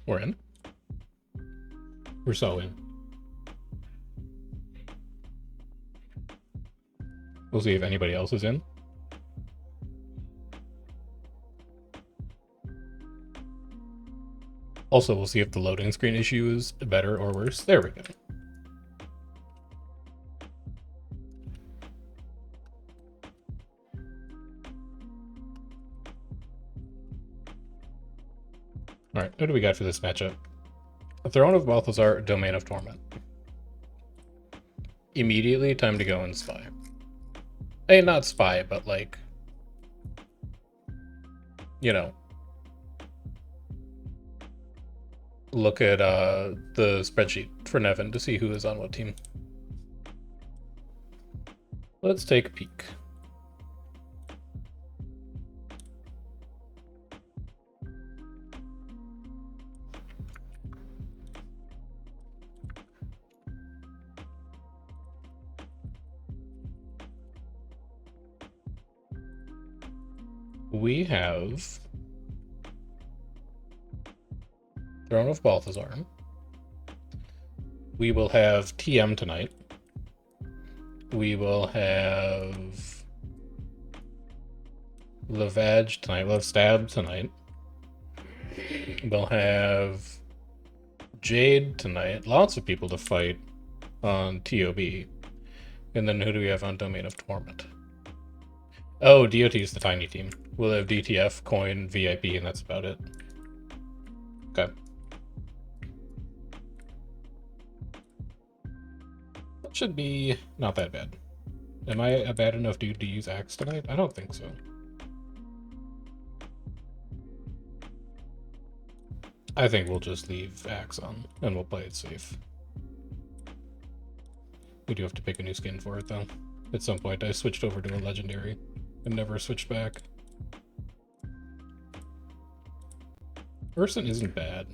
We're in. We're so in. We'll see if anybody else is in. Also, we'll see if the loading screen issue is better or worse. There we go. Alright, what do we got for this matchup? A Throne of Balthazar, Domain of Torment. Immediately, time to go and spy. Hey, not spy, but like, you know, look at the spreadsheet for Nevin to see who is on what team. Let's take a peek. We have Throne of Balthazar. We will have TM tonight. We will have Lavage tonight. We'll have Stab tonight. We'll have Jade tonight. Lots of people to fight on TOB. And then who do we have on Domain of Torment? Oh, DOT is the tiny team. We'll have DTF, Coin, VIP, and that's about it. Okay. That should be not that bad. Am I a bad enough dude to use Axe tonight? I don't think so. I think we'll just leave Axe on, and we'll play it safe. We do have to pick a new skin for it, though. At some point, I switched over to a legendary and never switched back. Urson isn't bad.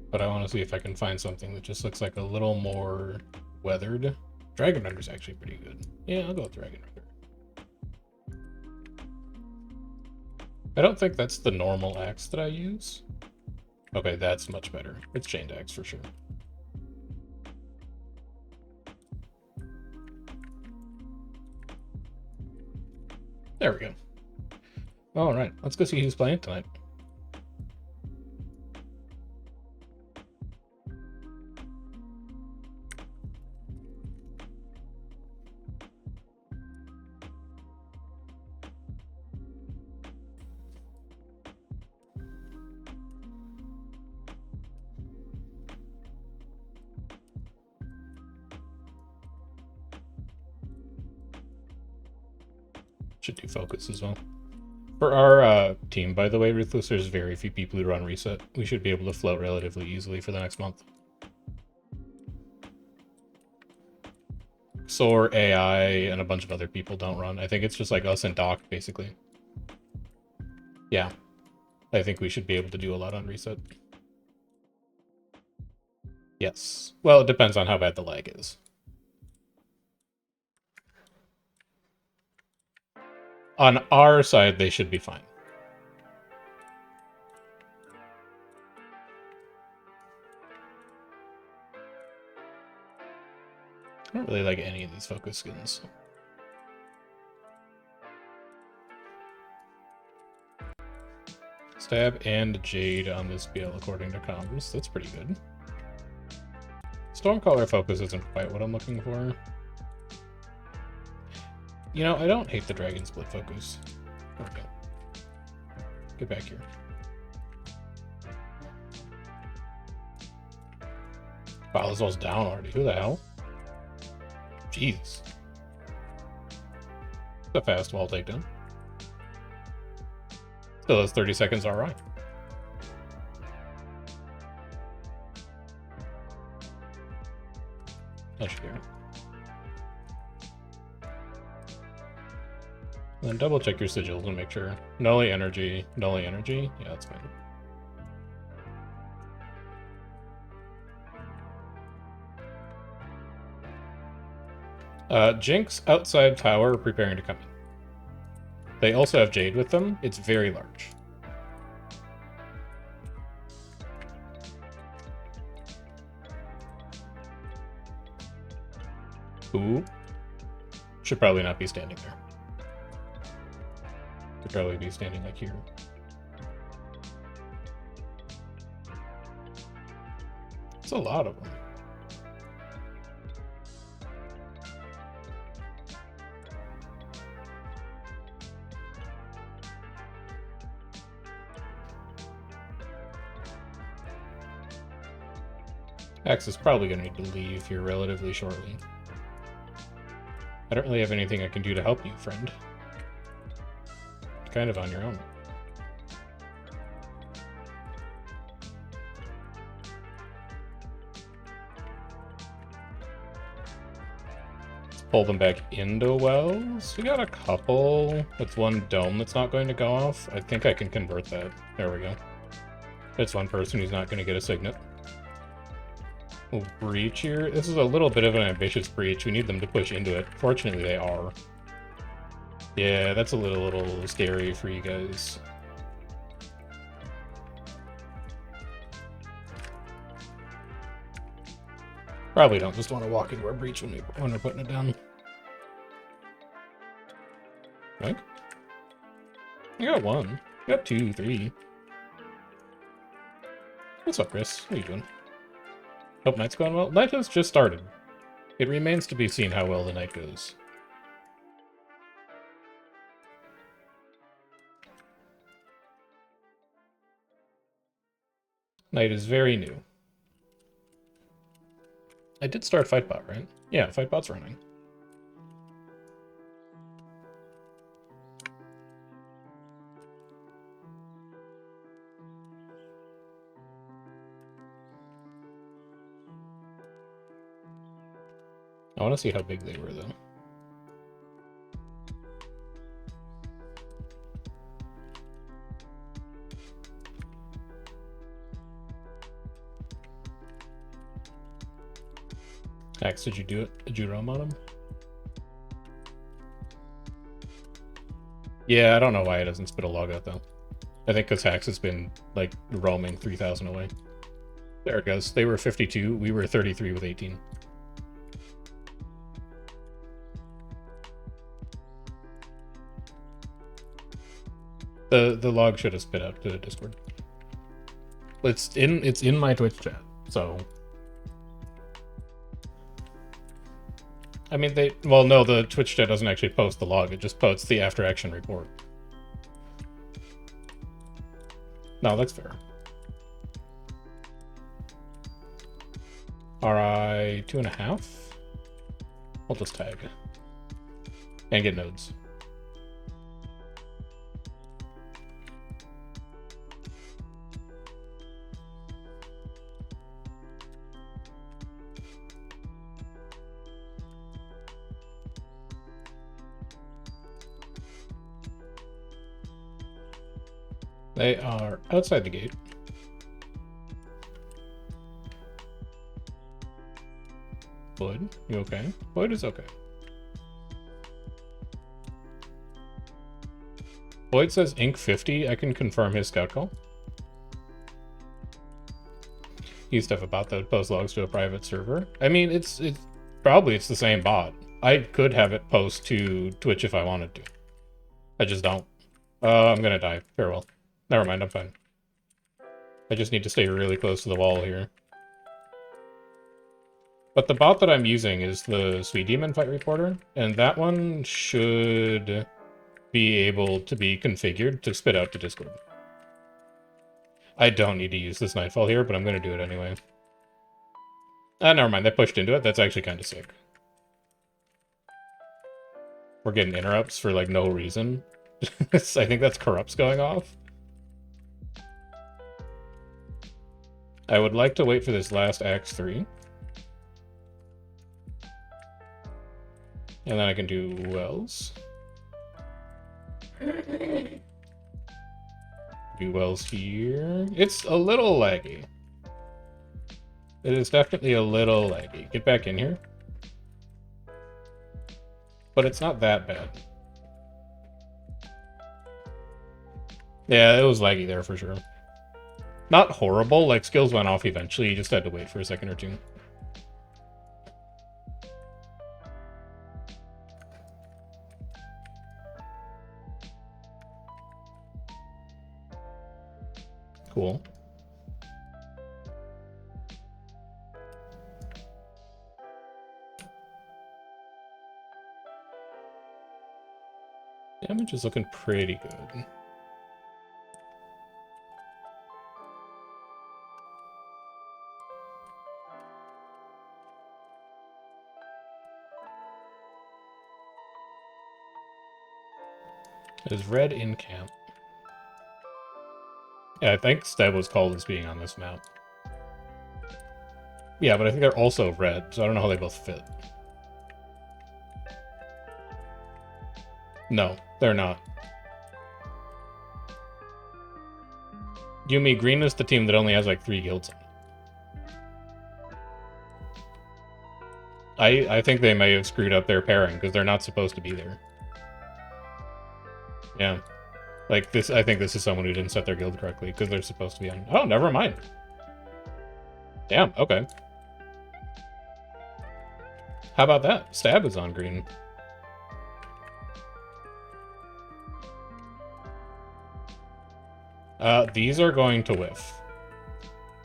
But I want to see if I can find something that just looks like a little more weathered. Dragon Runner's actually pretty good. Yeah, I'll go with Dragon Runner. I don't think that's the normal axe that I use. Okay, that's much better. It's chained axe for sure. There we go. All right, let's go see who's playing tonight. Should do focus as well. For our team, by the way, Ruthless, there's very few people who run reset. We should be able to float relatively easily for the next month. Soar, AI, and a bunch of other people don't run. I think it's just like us and Doc, basically. Yeah. I think we should be able to do a lot on reset. Yes. Well, it depends on how bad the lag is. On our side, they should be fine. I don't really like any of these focus skins. Stab and Jade on this BL according to comms. That's pretty good. Stormcaller focus isn't quite what I'm looking for. You know, I don't hate the Dragon Split focus. There we go. Get back here. Wow, this one's down already. Who the hell? Jeez. It's a fast wall takedown. Still has 30 seconds, alright. Touch here. Then double check your sigils and make sure. Nully energy. Nully energy. Yeah, that's fine. Jinx outside tower preparing to come in. They also have Jade with them. It's very large. Ooh. Should probably not be standing there. Should probably be standing like here. It's a lot of them. Axe is probably going to need to leave here relatively shortly. I don't really have anything I can do to help you, friend. You're kind of on your own. Let's pull them back into wells. We got a couple with one dome that's not going to go off. I think I can convert that. There we go. It's one person who's not going to get a signet. Breach here. This is a little bit of an ambitious breach. We need them to push into it. Fortunately, they are. Yeah, that's a little scary for you guys. Probably don't just want to walk into our breach when we're putting it down. Right? I got one. I got 2, 3. What's up, Chris? What are you doing? Hope night's going well. Night has just started. It remains to be seen how well the night goes. Night is very new. I did start Fightbot, right? Yeah, Fightbot's running. I want to see how big they were, though. Axe, did you do it? Did you roam on him? Yeah, I don't know why it doesn't spit a log out, though. I think because Hax has been, like, roaming 3,000 away. There it goes. They were 52. We were 33 with 18. The log should have spit out to Discord. It's in my Twitch chat, so I mean no, the Twitch chat doesn't actually post the log, it just posts the after action report. No, that's fair. RI 2.5. I'll just tag and get nodes. They are outside the gate. Boyd, you okay? Boyd is okay. Boyd says Inc 50. I can confirm his scout call. You stuff about that post logs to a private server. I mean, it's probably the same bot. I could have it post to Twitch if I wanted to. I just don't. I'm gonna die. Farewell. Never mind, I'm fine. I just need to stay really close to the wall here. But the bot that I'm using is the Sweet Demon Fight Reporter, and that one should be able to be configured to spit out to Discord. I don't need to use this Nightfall here, but I'm going to do it anyway. Never mind, they pushed into it. That's actually kind of sick. We're getting interrupts for, like, no reason. I think that's corrupts going off. I would like to wait for this last Axe 3. And then I can do wells. Do wells here. It's a little laggy. It is definitely a little laggy. Get back in here. But it's not that bad. Yeah, it was laggy there for sure. Not horrible, like skills went off eventually, you just had to wait for a second or two. Cool. Damage is looking pretty good. Is red in camp? Yeah, I think Steb was called as being on this map. Yeah, but I think they're also red, so I don't know how they both fit. No, they're not. Yumi, green is the team that only has like 3 guilds. I think they may have screwed up their pairing, because they're not supposed to be there. Yeah. Like, this, I think this is someone who didn't set their guild correctly, because they're supposed to be on... Oh, never mind. Damn, okay. How about that? Stab is on green. These are going to whiff.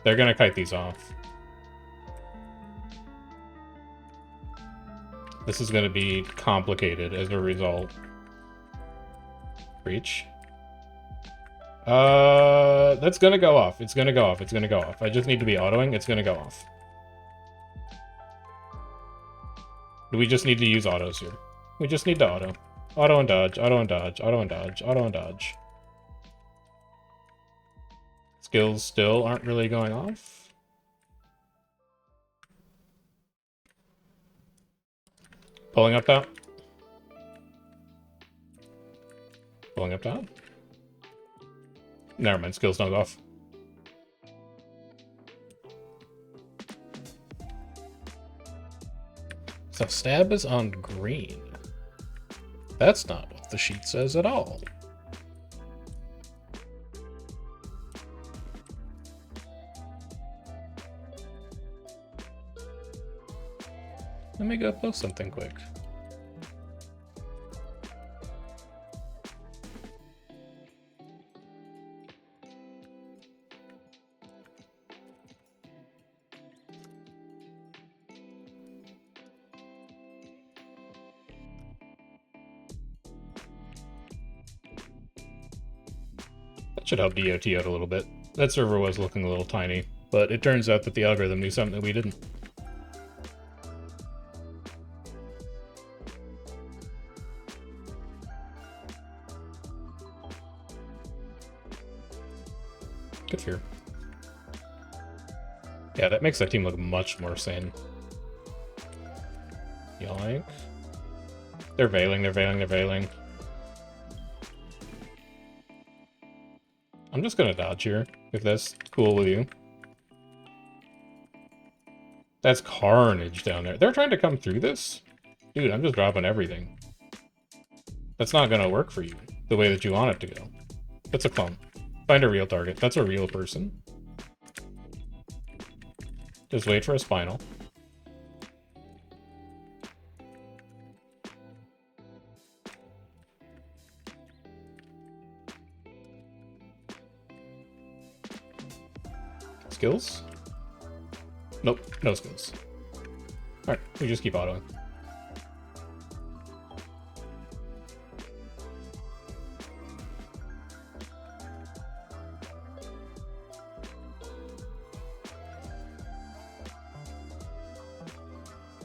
They're gonna kite these off. This is gonna be complicated as a result. Breach. That's gonna go off. It's gonna go off. It's gonna go off. I just need to be autoing. It's gonna go off. We just need to use autos here. We just need to auto. Auto and dodge, auto and dodge, auto and dodge, auto and dodge. Skills still aren't really going off. Pulling up top. Pulling up top. Never mind, skills don't go off. So stab is on green. That's not what the sheet says at all. Let me go post something quick. That should help DOT out a little bit. That server was looking a little tiny, but it turns out that the algorithm knew something that we didn't. Good fear. Yeah, that makes that team look much more sane. Yoink. They're veiling, they're veiling, they're veiling. I'm just gonna dodge here, if that's cool with you. That's carnage down there. They're trying to come through this? Dude, I'm just dropping everything. That's not gonna work for you, the way that you want it to go. That's a clone. Find a real target. That's a real person. Just wait for a spinal. Skills? Nope, no skills. Alright, we just keep autoing.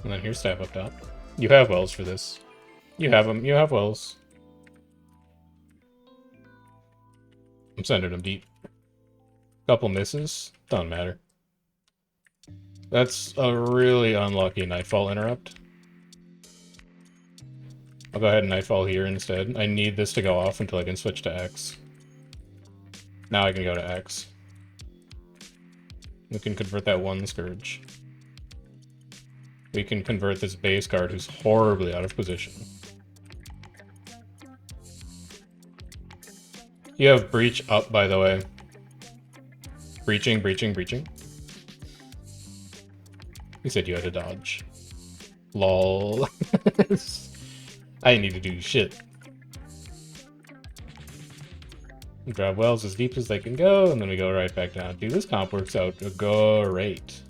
And then here's stab up top. You have wells for this. You have them. You have wells. I'm sending them deep. Couple misses. Doesn't matter. That's a really unlucky Nightfall interrupt. I'll go ahead and Nightfall here instead. I need this to go off until I can switch to X. Now I can go to X. We can convert that one Scourge. We can convert this base card who's horribly out of position. You have breach up, by the way. Breaching, breaching, breaching. You said you had to dodge. Lol. I need to do shit. Grab wells as deep as they can go, and then we go right back down. Dude, this comp works out great.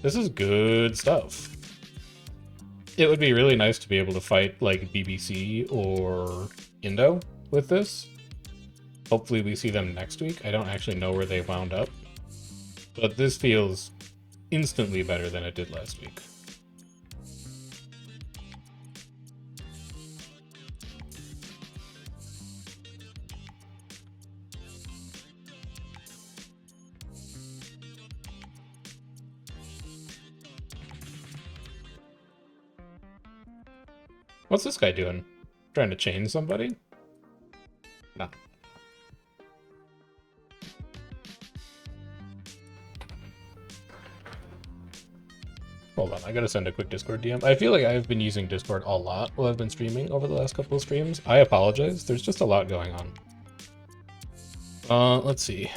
This is good stuff. It would be really nice to be able to fight like BBC or Indo with this. Hopefully we see them next week. I don't actually know where they wound up. But this feels instantly better than it did last week. What's this guy doing? Trying to chain somebody? No. Hold on, I gotta send a quick Discord DM. I feel like I've been using Discord a lot while I've been streaming over the last couple of streams. I apologize, there's just a lot going on. Let's see.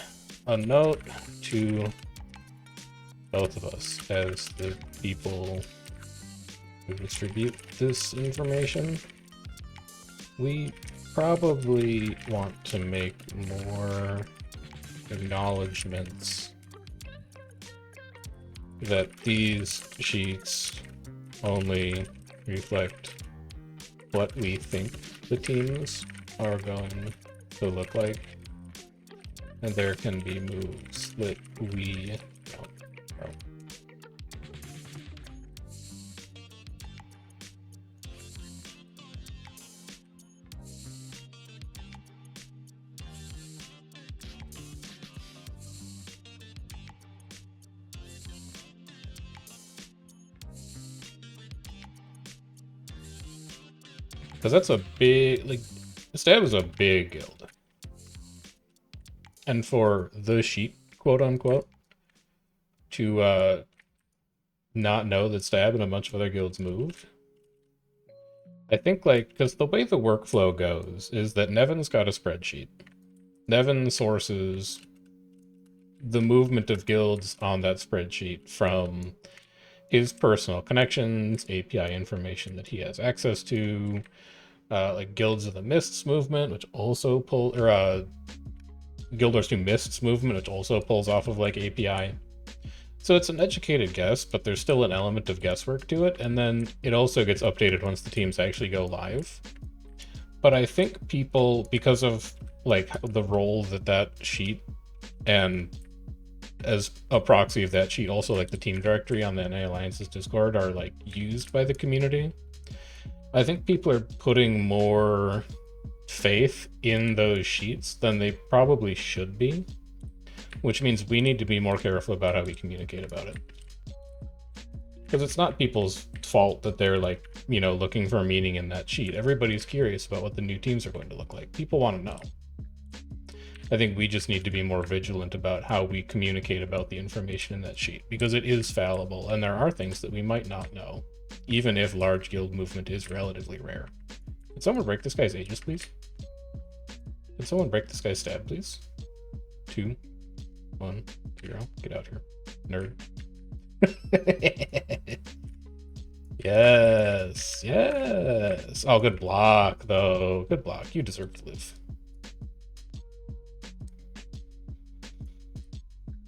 A note to both of us as the people who distribute this information. We probably want to make more acknowledgements that these sheets only reflect what we think the teams are going to look like, and there can be moves that we don't know. Because that's a big, like, Stab is a big guild. And for the sheet, quote unquote, to not know that Stab and a bunch of other guilds moved. I think, like, because the way the workflow goes is that Nevin's got a spreadsheet. Nevin sources the movement of guilds on that spreadsheet from his personal connections, API information that he has access to, like Guilds of the Mists movement, which also pull, or Guild Wars 2 Mists movement, which also pulls off of like API. So it's an educated guess, but there's still an element of guesswork to it, and then it also gets updated once the teams actually go live. But I think people, because of like the role that that sheet, and as a proxy of that sheet, also like the team directory on the NA Alliance's Discord are like used by the community. I think people are putting more faith in those sheets than they probably should be, which means we need to be more careful about how we communicate about it. Because it's not people's fault that they're like, you know, looking for meaning in that sheet. Everybody's curious about what the new teams are going to look like. People want to know. I think we just need to be more vigilant about how we communicate about the information in that sheet, because it is fallible and there are things that we might not know, even if large guild movement is relatively rare. Can someone break this guy's Aegis, please? Can someone break this guy's Stab, please? 2, 1, 0. Get out here, nerd. Yes, yes. Oh, good block, though. Good block. You deserve to live.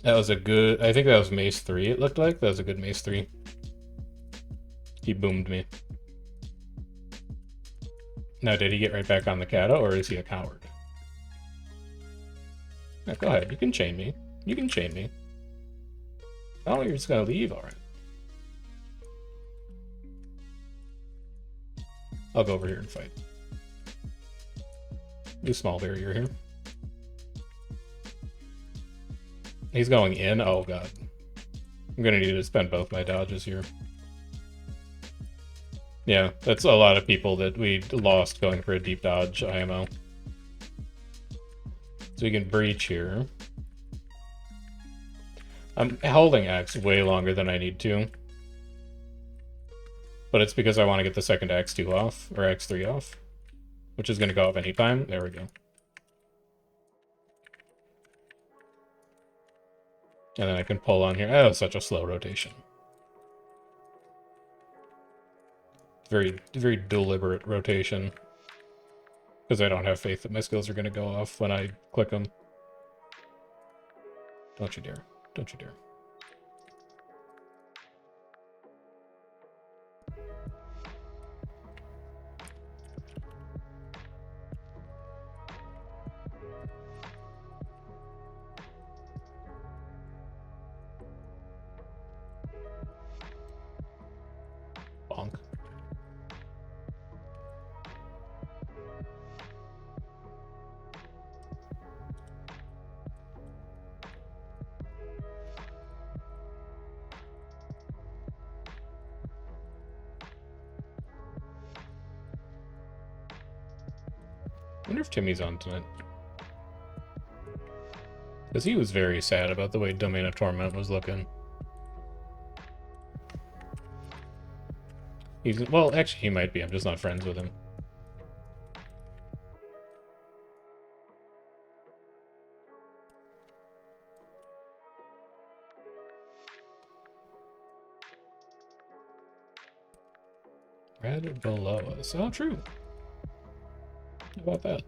That was a good... I think that was Mace 3, it looked like. That was a good Mace 3. He boomed me. Now, did he get right back on the Kata, or is he a coward? Now, go ahead. You can chain me. You can chain me. Oh, you're just gonna leave? Alright. I'll go over here and fight. Do small barrier here. He's going in? Oh god. I'm gonna need to spend both my dodges here. Yeah, that's a lot of people that we lost going for a deep dodge IMO. So we can breach here. I'm holding X way longer than I need to. But it's because I want to get the second X2 off, or X3 off. which is going to go off anytime. There we go. And then I can pull on here. Oh, such a slow rotation. Very, very deliberate rotation. Because I don't have faith that my skills are going to go off when I click them. Don't you dare. Don't you dare. Bonk. I wonder if Timmy's on tonight. Because he was very sad about the way Domain of Torment was looking. Well, actually, he might be. I'm just not friends with him. Red below us. Oh, true. How about that?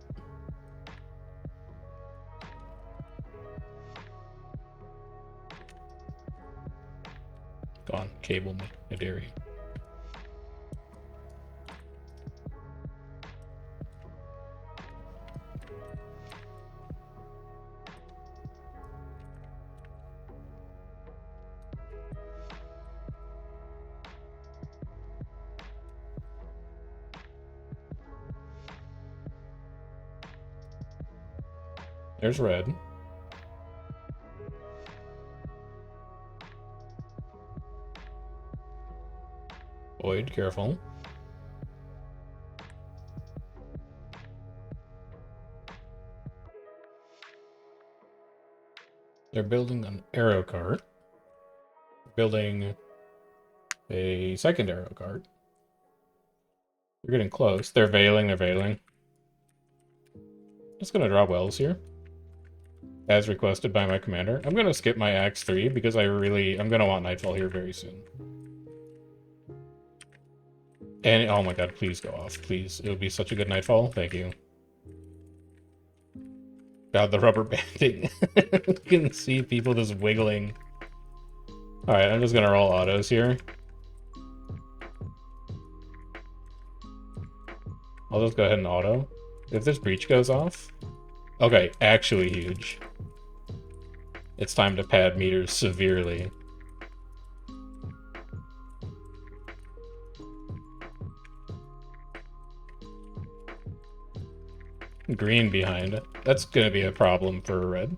Go on, cable me. I dare you. There's red. Void, careful. They're building an arrow cart. Building a second arrow cart. They're getting close. They're veiling, they're veiling. Just gonna draw wells here. As requested by my commander. I'm gonna skip my Axe 3 because I'm gonna want Nightfall here very soon. And, oh my god, please go off, please. It would be such a good Nightfall. Thank you. God, the rubber banding. You can see people just wiggling. Alright, I'm just gonna roll autos here. I'll just go ahead and auto. If this breach goes off... Okay, actually huge. It's time to pad meters severely. Green behind it. That's gonna be a problem for red.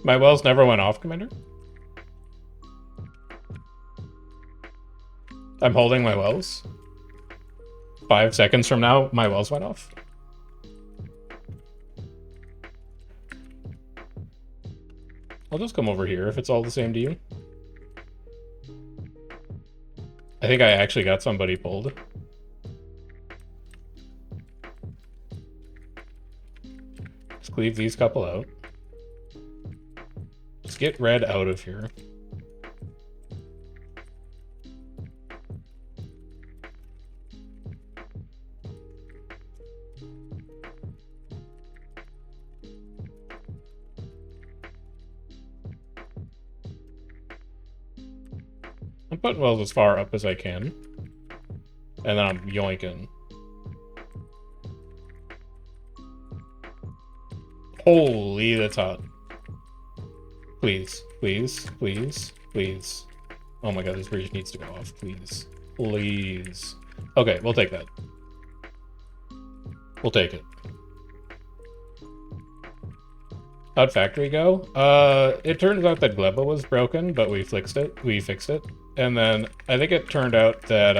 My wells never went off, Commander? I'm holding my wells. 5 seconds from now, my wells went off. I'll just come over here if it's all the same to you. I think I actually got somebody pulled. Just cleave these couple out. Just get red out of here. I'm putting wells as far up as I can. And then I'm yoinking. Holy, that's hot. Please, please, please, please. Oh my god, this bridge needs to go off, please. Please. Okay, we'll take that. We'll take it. How'd factory go? It turns out that Gleba was broken, but we fixed it. And then I think it turned out that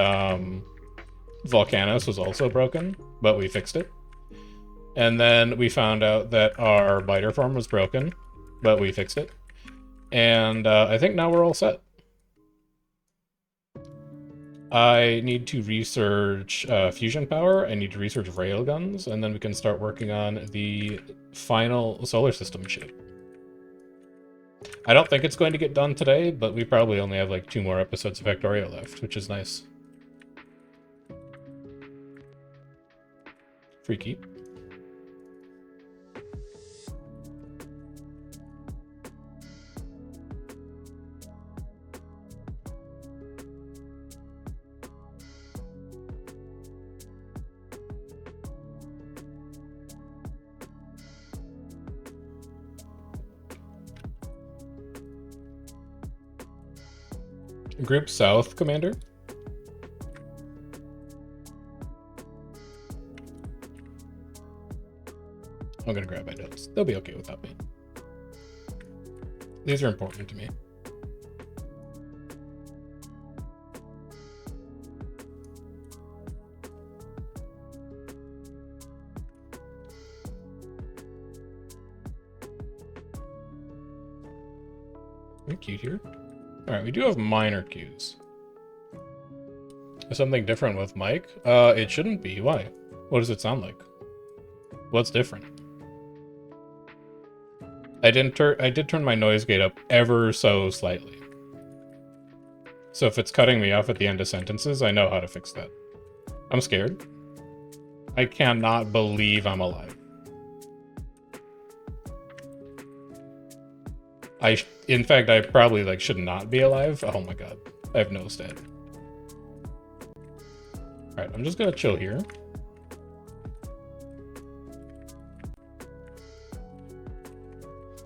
Volcanos was also broken, but we fixed it. And then we found out that our biter farm was broken, but we fixed it. And I think now we're all set. I need to research fusion power, I need to research railguns, and then we can start working on the final solar system ship. I don't think it's going to get done today, but we probably only have like 2 more episodes of Factorio left, which is nice. Freaky. Group South, Commander. I'm gonna grab my notes. They'll be okay without me. These are important to me. Very cute here. Alright, we do have minor cues. Is something different with Mike? It shouldn't be. Why? What does it sound like? What's different? I did turn my noise gate up ever so slightly. So if it's cutting me off at the end of sentences, I know how to fix that. I'm scared. I cannot believe I'm alive. In fact, I probably like should not be alive. Oh my god. I have no stat. Alright, I'm just gonna chill here.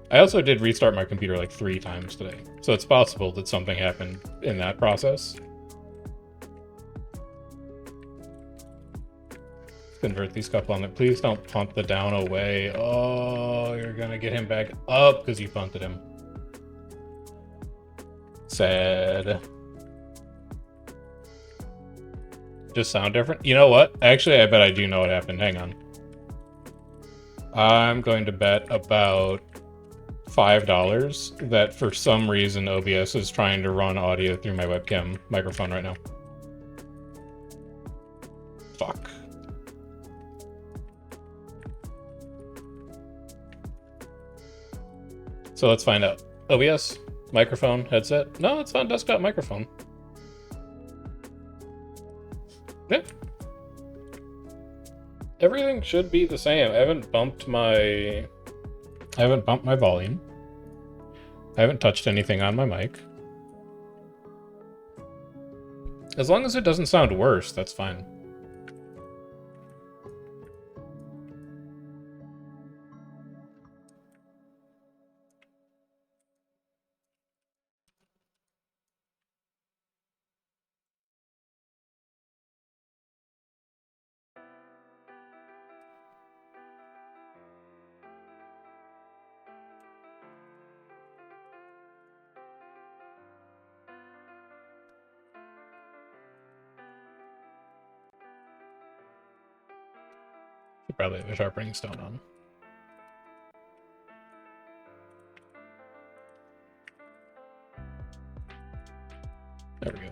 I also did restart my computer like 3 times today, so it's possible that something happened in that process. Convert these couple on it. Please don't punt the down away. Oh, you're gonna get him back up because you punted him. Sad. Just sound different? You know what? Actually, I bet I do know what happened. Hang on. I'm going to bet about $5 that for some reason OBS is trying to run audio through my webcam microphone right now. Fuck. So let's find out. OBS, microphone, headset. No, it's not desktop microphone. Yeah. Everything should be the same. I haven't bumped my volume. I haven't touched anything on my mic. As long as it doesn't sound worse, that's fine. Should probably have a sharpening stone on. There we go.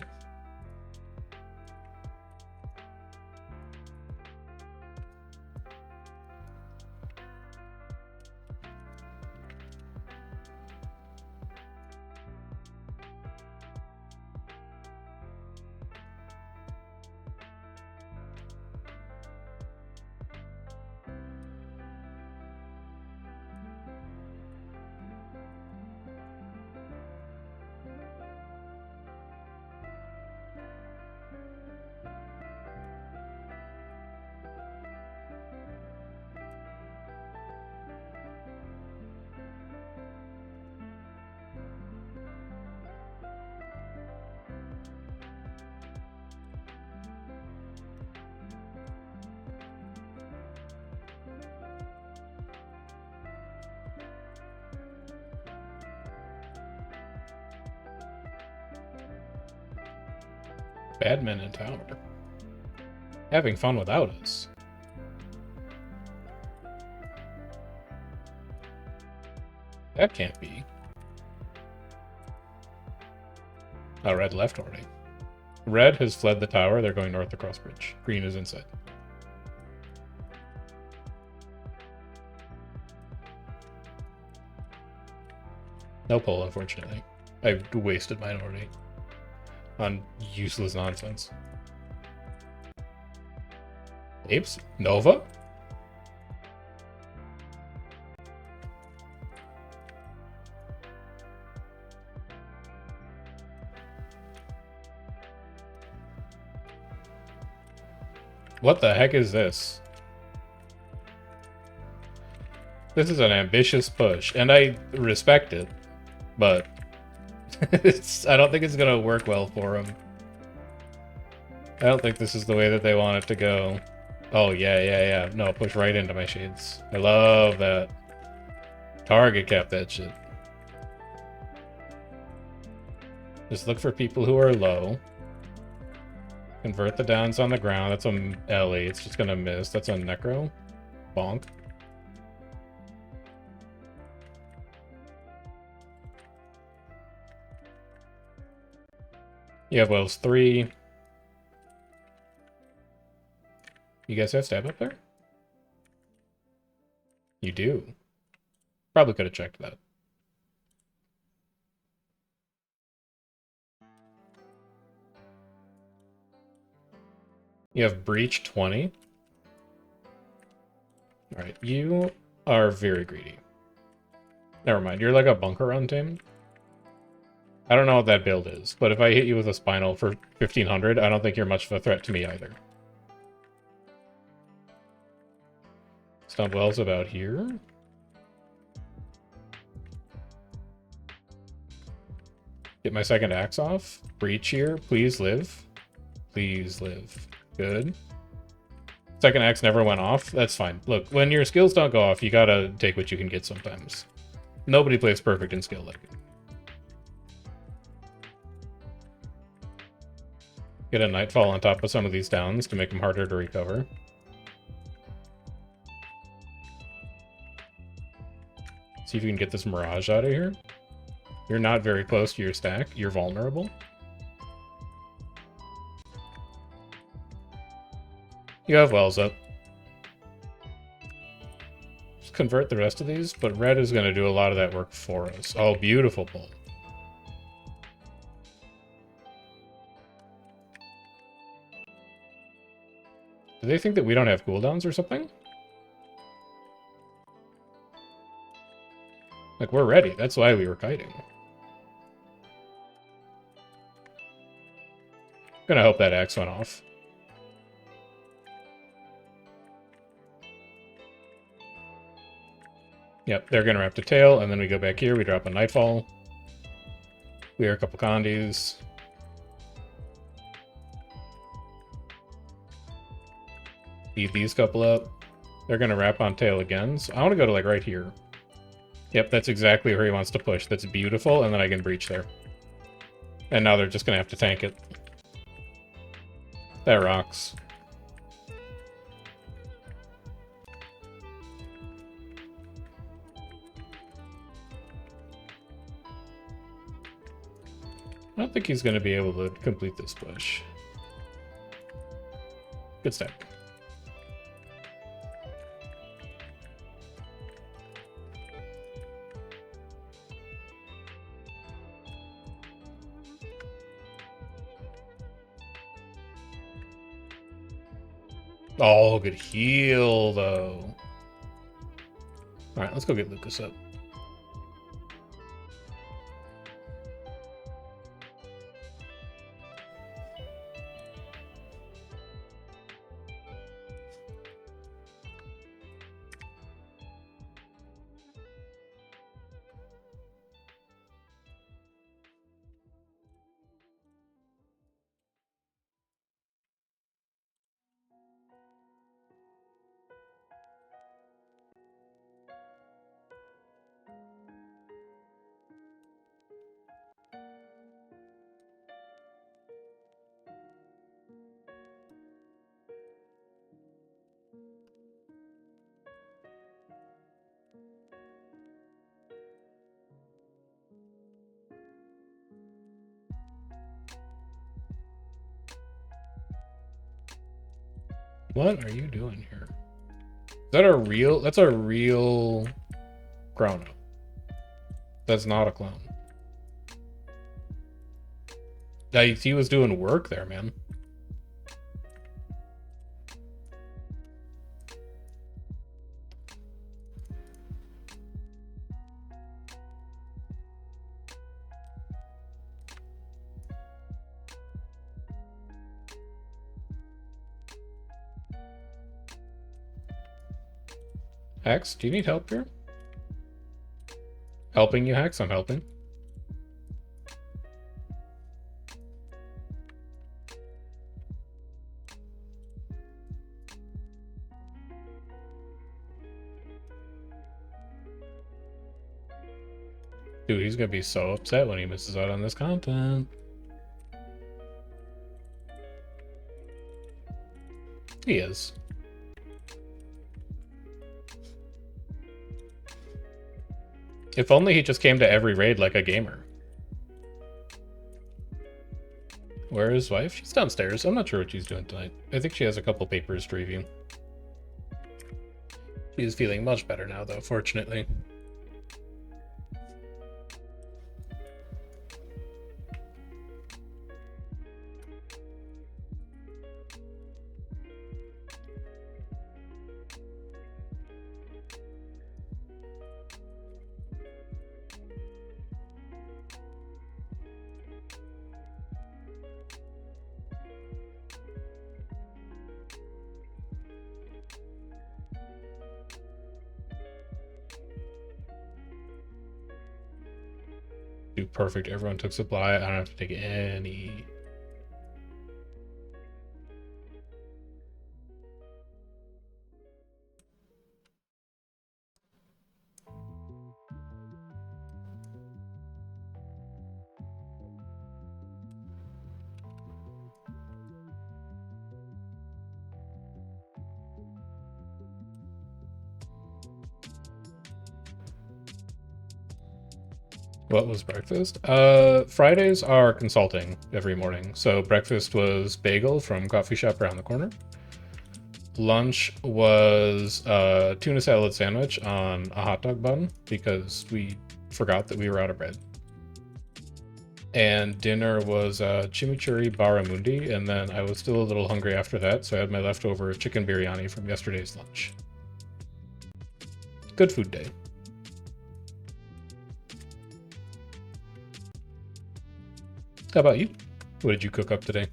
Badman in tower. Having fun without us. That can't be. Oh, red left already. Red has fled the tower. They're going north across bridge. Green is inside. No pull, unfortunately. I wasted mine already on useless nonsense. Apes? Nova? What the heck is this? This is an ambitious push, and I respect it, but I don't think it's gonna work well for them. I don't think this is the way that they want it to go. Oh, yeah. No, push right into my shades. I love that. Target cap that shit. Just look for people who are low. Convert the downs on the ground. That's a Ellie. It's just gonna miss. That's a Necro. Bonk. You have Wells 3. You guys have stab up there? You do. Probably could have checked that. You have Breach 20. Alright, you are very greedy. Never mind, you're like a bunker untamed. I don't know what that build is, but if I hit you with a Spinal for 1500, I don't think you're much of a threat to me either. Stump Wells about here. Get my second axe off. Breach here. Please live. Please live. Good. Second axe never went off. That's fine. Look, when your skills don't go off, you gotta take what you can get sometimes. Nobody plays perfect in skill like it. Get a Nightfall on top of some of these downs to make them harder to recover. See if you can get this Mirage out of here. You're not very close to your stack. You're vulnerable. You have Wells up. Just convert the rest of these, but red is going to do a lot of that work for us. Oh, beautiful pull. Do they think that we don't have cooldowns or something? Like, we're ready. That's why we were kiting. Gonna hope that axe went off. Yep, they're gonna wrap the tail, and then we go back here, we drop a Nightfall. We are a couple Condis. Feed these couple up. They're gonna wrap on tail again, so I want to go to, like, right here. Yep, that's exactly where he wants to push. That's beautiful, and then I can breach there. And now they're just gonna have to tank it. That rocks. I don't think he's going to be able to complete this push. Good stack. Oh, good heal, though. Alright, let's go get Lucas up. What are you doing here? Is that a real? That's a real Chrono. That's not a clone. He was doing work there, man. Hex, do you need help here? Helping you, Hex? I'm helping. Dude, he's gonna be so upset when he misses out on this content. He is. If only he just came to every raid like a gamer. Where is his wife? She's downstairs. I'm not sure what she's doing tonight. I think she has a couple papers to review. She is feeling much better now, though, fortunately. Perfect. Everyone took supply. I don't have to take any. What was breakfast? Fridays are consulting every morning. So breakfast was bagel from coffee shop around the corner. Lunch was a tuna salad sandwich on a hot dog bun because we forgot that we were out of bread. And dinner was chimichurri barramundi, and then I was still a little hungry after that, so I had my leftover chicken biryani from yesterday's lunch. Good food day. How about you? What did you cook up today?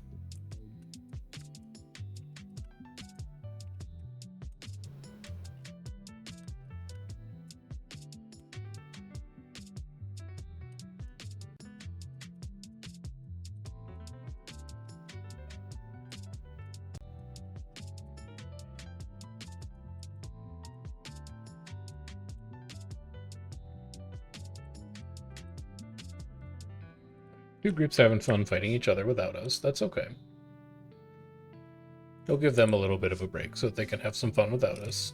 Two groups having fun fighting each other without us. That's okay. We'll give them a little bit of a break so that they can have some fun without us.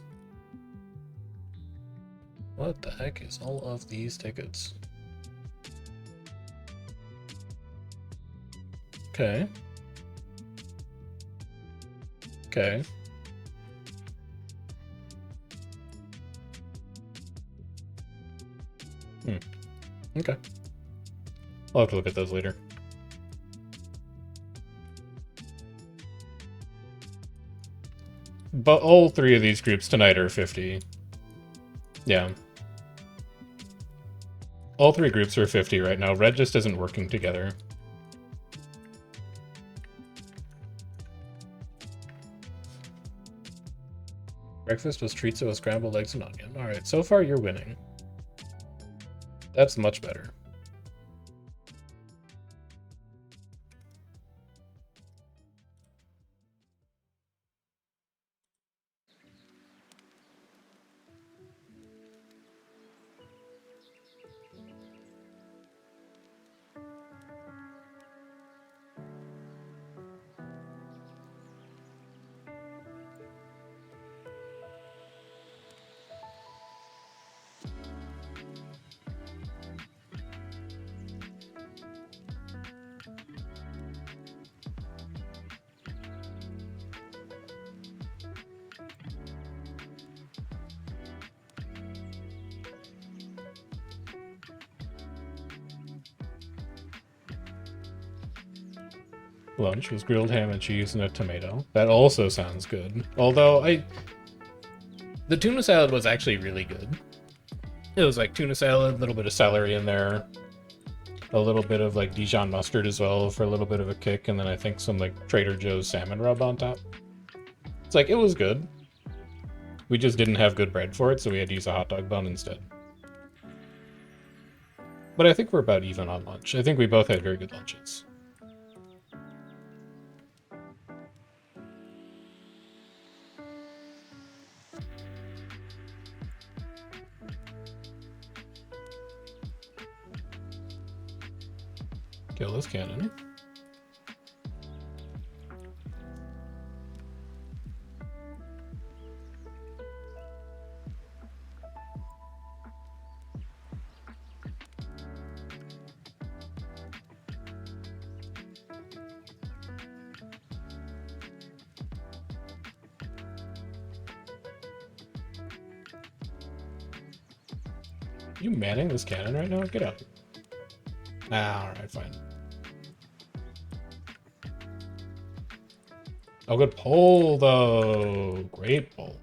What the heck is all of these tickets? Okay. Okay. Okay. I'll have to look at those later. But all three of these groups tonight are 50. Yeah. All three groups are 50 right now. Red just isn't working together. Breakfast was chorizo with scrambled eggs and onion. Alright, so far you're winning. That's much better. lunch was grilled ham and cheese and a tomato. That also sounds good. Although the tuna salad was actually really good. It was like tuna salad, a little bit of celery in there, a little bit of like Dijon mustard as well for a little bit of a kick, and then I think some like Trader Joe's salmon rub on top. It's like, it was good. We just didn't have good bread for it, so we had to use a hot dog bun instead. But I think we're about even on lunch. I think we both had very good lunches. Kill this cannon. You manning this cannon right now? Get out. Ah, alright, fine. Oh, good pull, though. Great pull.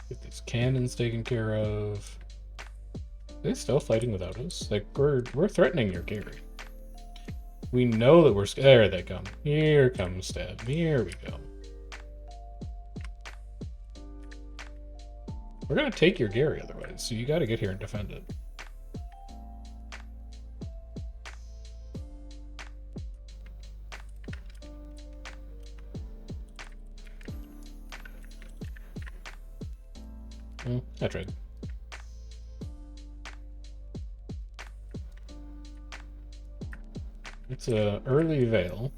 Get these cannons taken care of. Are they still fighting without us? Like, we're threatening your Gary. We know that we're... There they come. Here comes Stab. Here we go. We're gonna take your Gary otherwise, so you gotta get here and defend it. I tried. It's a early veil.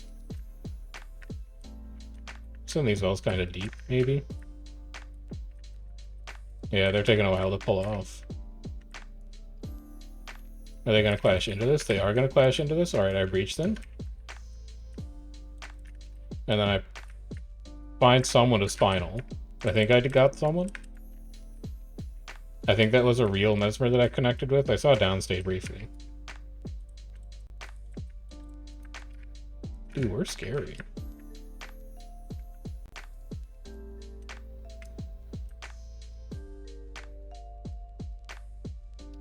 Some of these veils kind of deep, maybe. Yeah, they're taking a while to pull off. Are they going to clash into this? They are going to clash into this. Alright, I breach them. And then I find someone to spinal. I think I got someone. I think that was a real Mesmer that I connected with. I saw downstay briefly. Dude, we're scary.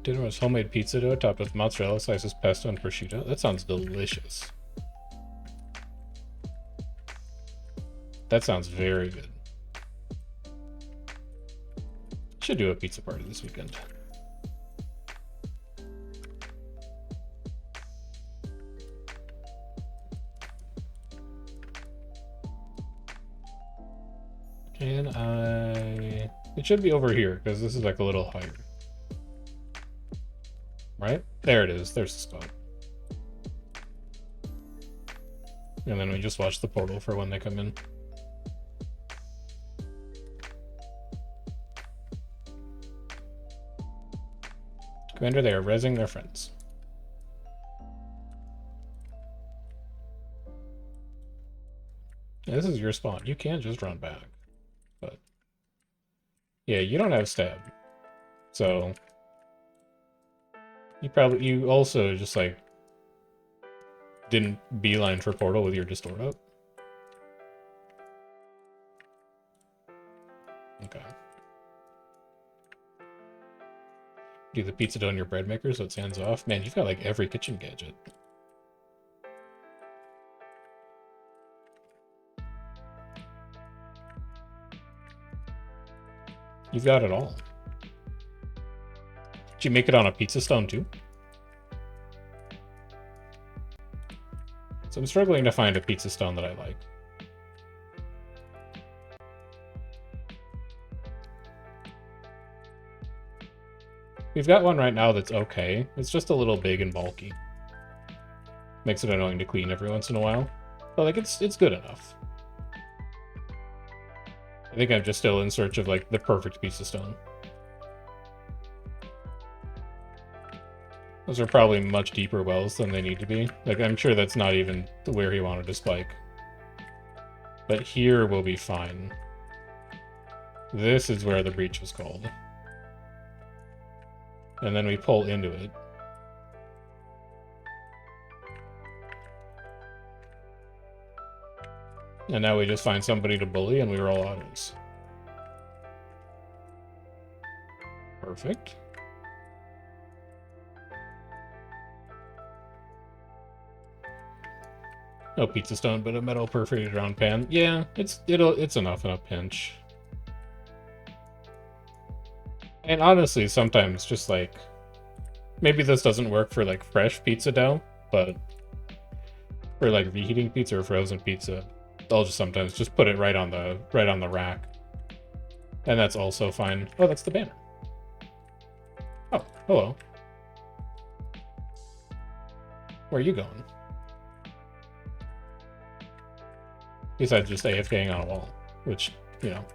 Dinner was homemade pizza dough topped with mozzarella slices, pesto, and prosciutto. That sounds delicious. That sounds very good. Should do a pizza party this weekend. Can I... It should be over here, because this is like a little higher. Right? There it is. There's the spot. And then we just watch the portal for when they come in. Commander, they are rezzing their friends. Yeah, this is your spawn. You can't just run back. But yeah, you don't have stab. So you also just like didn't beeline for portal with your distort up. Okay. Do the pizza dough in your bread maker so it's hands off. Man, you've got like every kitchen gadget. You've got it all. Did you make it on a pizza stone too? So I'm struggling to find a pizza stone that I like. We've got one right now that's okay. It's just a little big and bulky. Makes it annoying to clean every once in a while. But like it's good enough. I think I'm just still in search of like the perfect piece of stone. Those are probably much deeper wells than they need to be. Like I'm sure that's not even where he wanted to spike. But here will be fine. This is where the breach was called. And then we pull into it. And now we just find somebody to bully and we roll autos. Perfect. No pizza stone, but a metal perforated round pan. Yeah, it's enough in a pinch. And honestly, sometimes just like maybe this doesn't work for like fresh pizza dough, but for like reheating pizza or frozen pizza, I'll just sometimes just put it right on the rack. And that's also fine. Oh, that's the banner. Oh, hello. Where are you going? Besides just AFKing on a wall, which, you know,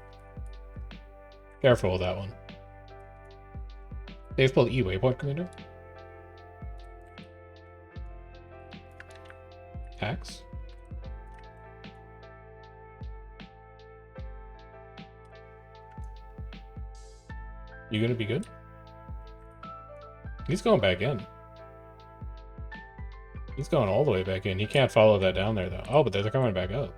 careful with that one. They've pulled E-Waypoint Commander. Hacks. You gonna be good? He's going back in. He's going all the way back in. He can't follow that down there, though. Oh, but they're coming back up.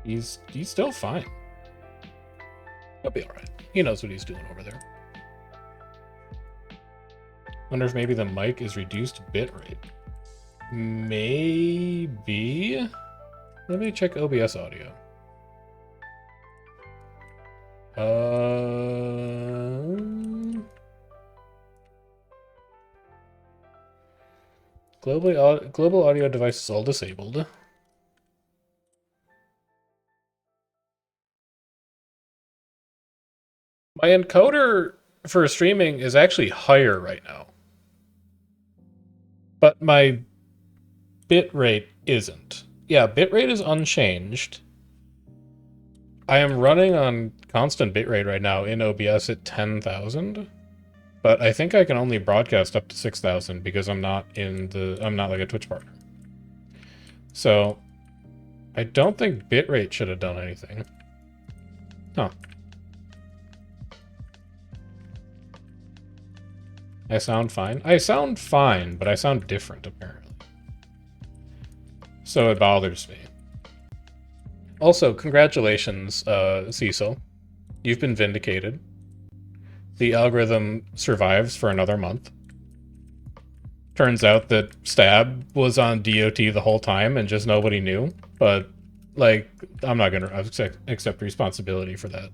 He's still fine. He'll be alright. He knows what he's doing over there. Wonder if maybe the mic is reduced bitrate. Maybe. Let me check OBS audio. Global audio devices all disabled. My encoder for streaming is actually higher right now. But my bitrate isn't. Yeah, bitrate is unchanged. I am running on constant bitrate right now in OBS at 10,000. But I think I can only broadcast up to 6,000 because I'm not like a Twitch partner. So I don't think bitrate should have done anything. Huh. I sound fine? I sound fine, but I sound different, apparently. So it bothers me. Also, congratulations, Cecil. You've been vindicated. The algorithm survives for another month. Turns out that Stab was on DOT the whole time and just nobody knew. But, like, I'm not going to accept responsibility for that.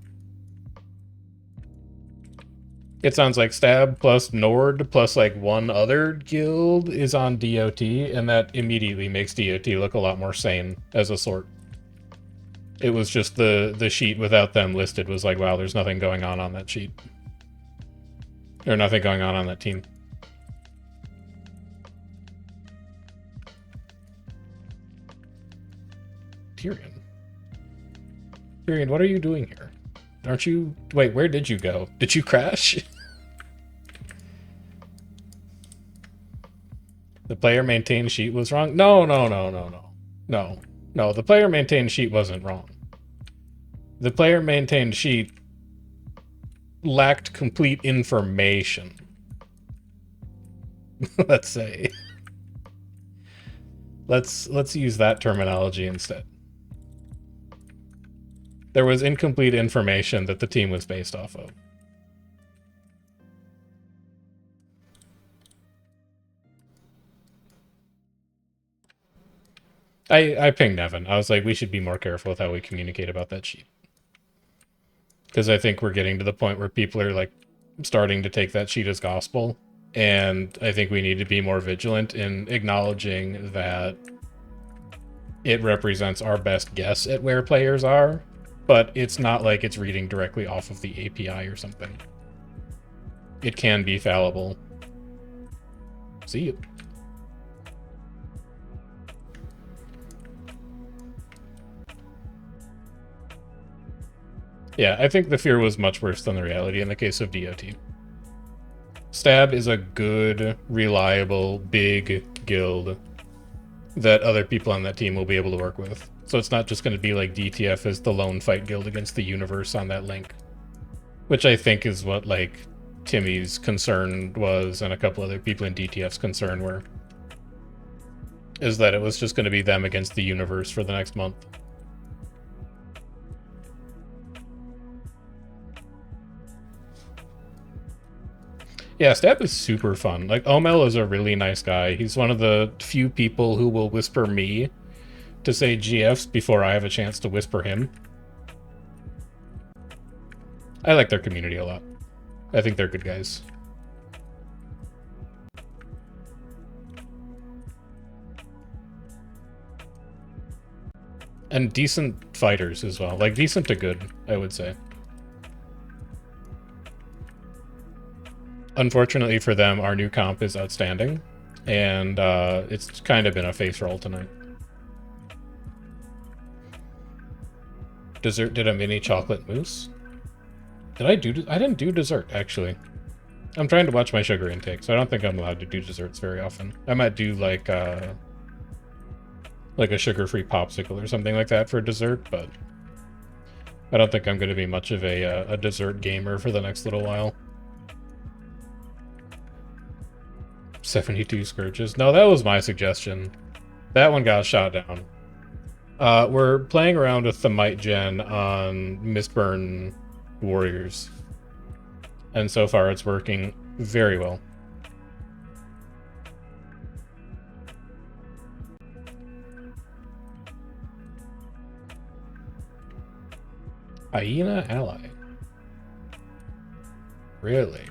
It sounds like Stab plus Nord plus like one other guild is on DOT, and that immediately makes DOT look a lot more sane as a sort. It was just the sheet without them listed was like, wow, there's nothing going on that sheet. Or nothing going on that team. Tyrion. Tyrion, what are you doing here? Aren't you... Wait, where did you go? Did you crash? The player maintained sheet was wrong? No. No, the player maintained sheet wasn't wrong. The player maintained sheet lacked complete information. Let's say. Let's use that terminology instead. There was incomplete information that the team was based off of. I pinged Evan. I was like, we should be more careful with how we communicate about that sheet. Because I think we're getting to the point where people are like starting to take that sheet as gospel. And I think we need to be more vigilant in acknowledging that it represents our best guess at where players are, but it's not like it's reading directly off of the API or something. It can be fallible. See you. Yeah, I think the fear was much worse than the reality in the case of DOT. Stab is a good, reliable, big guild that other people on that team will be able to work with. So it's not just going to be like DTF as the lone fight guild against the universe on that link. Which I think is what, like, Timmy's concern was and a couple other people in DTF's concern were. Is that it was just going to be them against the universe for the next month. Yeah, Stab is super fun. Like, Omel is a really nice guy. He's one of the few people who will whisper me to say GFs before I have a chance to whisper him. I like their community a lot. I think they're good guys. And decent fighters as well. Like, decent to good, I would say. Unfortunately for them, our new comp is outstanding. And it's kind of been a face roll tonight. Dessert did a mini chocolate mousse? Did I do... I didn't do dessert, actually. I'm trying to watch my sugar intake, so I don't think I'm allowed to do desserts very often. I might do, like a sugar-free popsicle or something like that for dessert, but I don't think I'm going to be much of a dessert gamer for the next little while. 72 Scourges. No, that was my suggestion. That one got shot down. We're playing around with the Might Gen on Mistburn Warriors. And so far it's working very well. Hyena ally. Really?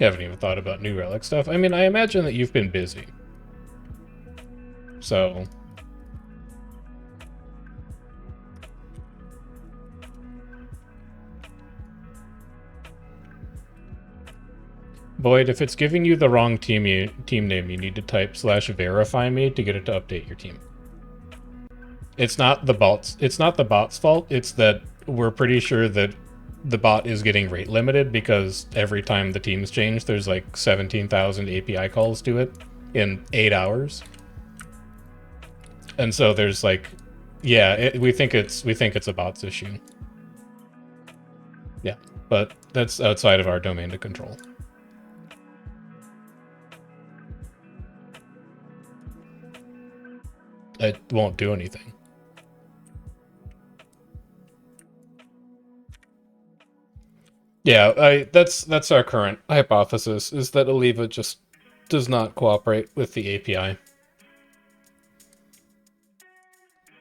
I haven't even thought about New Relic stuff. I mean, I imagine that you've been busy. So... Boyd, if it's giving you the wrong team name, you need to type /verify me to get it to update your team. It's not the bot's fault, it's that we're pretty sure that the bot is getting rate limited because every time the teams change, there's like 17,000 API calls to it in 8 hours. And so there's like, yeah, we think it's a bot's issue. Yeah, but that's outside of our domain to control. It won't do anything. Yeah, that's our current hypothesis, is that Aliva just does not cooperate with the API.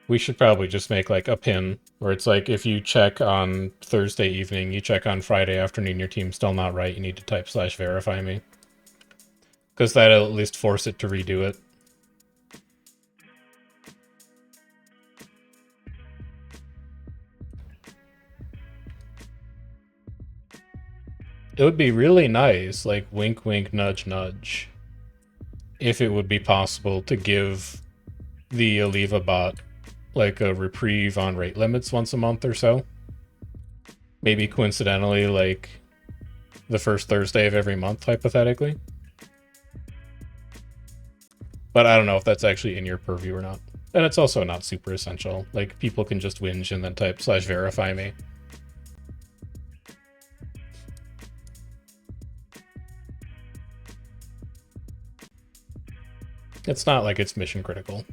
We should probably just make like a pin where it's like if you check on Thursday evening, you check on Friday afternoon, your team's still not right, you need to type /verify me. Because that'll at least force it to redo it. It would be really nice, like wink wink nudge nudge, if it would be possible to give the Aliva bot like a reprieve on rate limits once a month or so. Maybe coincidentally, like the first Thursday of every month, hypothetically. But I don't know if that's actually in your purview or not. And it's also not super essential. Like, people can just whinge and then type /verify me. It's not like it's mission critical.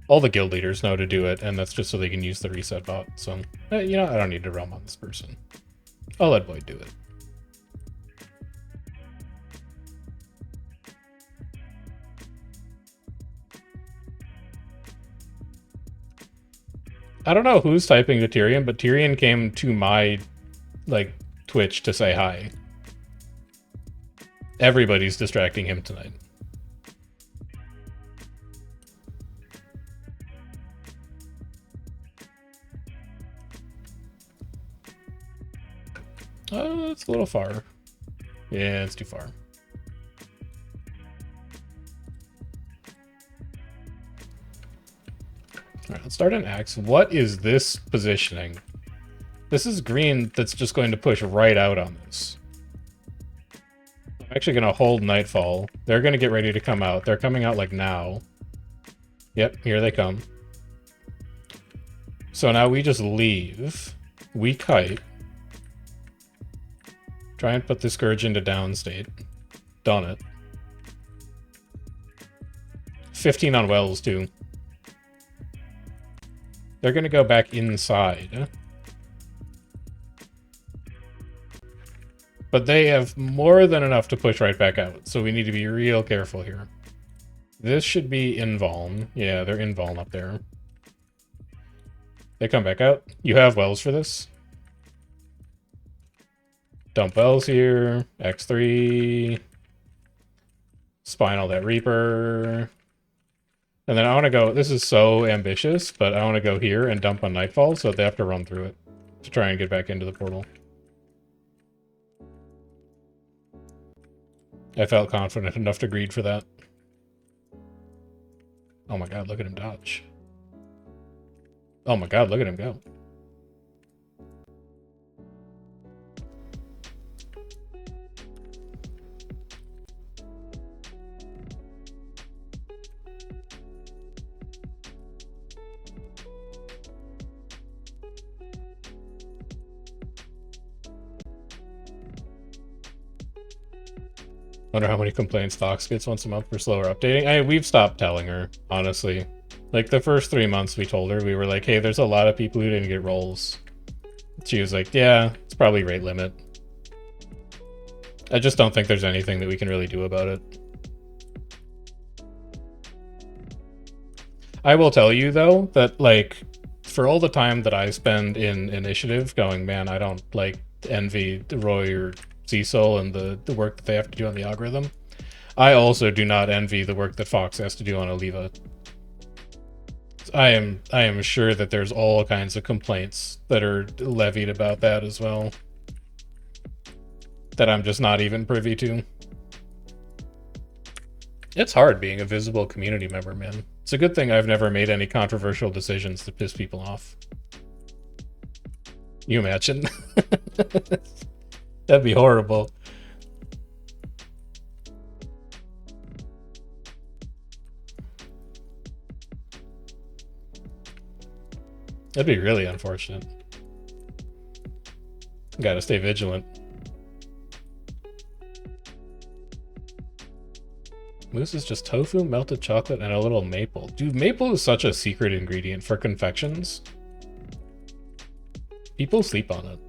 All the guild leaders know to do it, and that's just so they can use the reset bot. So, you know, I don't need to realm on this person. I'll let Boyd do it. I don't know who's typing to Tyrion, but Tyrion came to my, like, Twitch to say hi. Everybody's distracting him tonight. It's a little far. Yeah, it's too far. Alright, let's start an axe. What is this positioning? This is green that's just going to push right out on this. I'm actually going to hold Nightfall. They're going to get ready to come out. They're coming out like now. Yep, here they come. So now we just leave. We kite. Try and put the Scourge into down state. Done it. 15 on Wells, too. They're going to go back inside. But they have more than enough to push right back out, so we need to be real careful here. This should be invuln. Yeah, they're invuln up there. They come back out. You have Wells for this. Dump Wells here. X3. Spinal that Reaper. And then I want to go... This is so ambitious, but I want to go here and dump on Nightfall, so they have to run through it to try and get back into the portal. I felt confident enough to greed for that. Oh my god, look at him dodge. Oh my god, look at him go. Wonder how many complaints Fox gets once a month for slower updating. We've stopped telling her, honestly. Like, the first 3 months we told her, we were like, hey, there's a lot of people who didn't get rolls. She was like, yeah, it's probably rate limit. I just don't think there's anything that we can really do about it. I will tell you, though, that, like, for all the time that I spend in Initiative going, man, I don't, like, envy Roy or Cecil and the work that they have to do on the algorithm. I also do not envy the work that Fox has to do on Oliva. I am sure that there's all kinds of complaints that are levied about that as well, that I'm just not even privy to. It's hard being a visible community member, man. It's a good thing I've never made any controversial decisions that piss people off. You imagine? That'd be horrible. That'd be really unfortunate. Gotta stay vigilant. Mousse is just tofu, melted chocolate, and a little maple. Dude, maple is such a secret ingredient for confections. People sleep on it.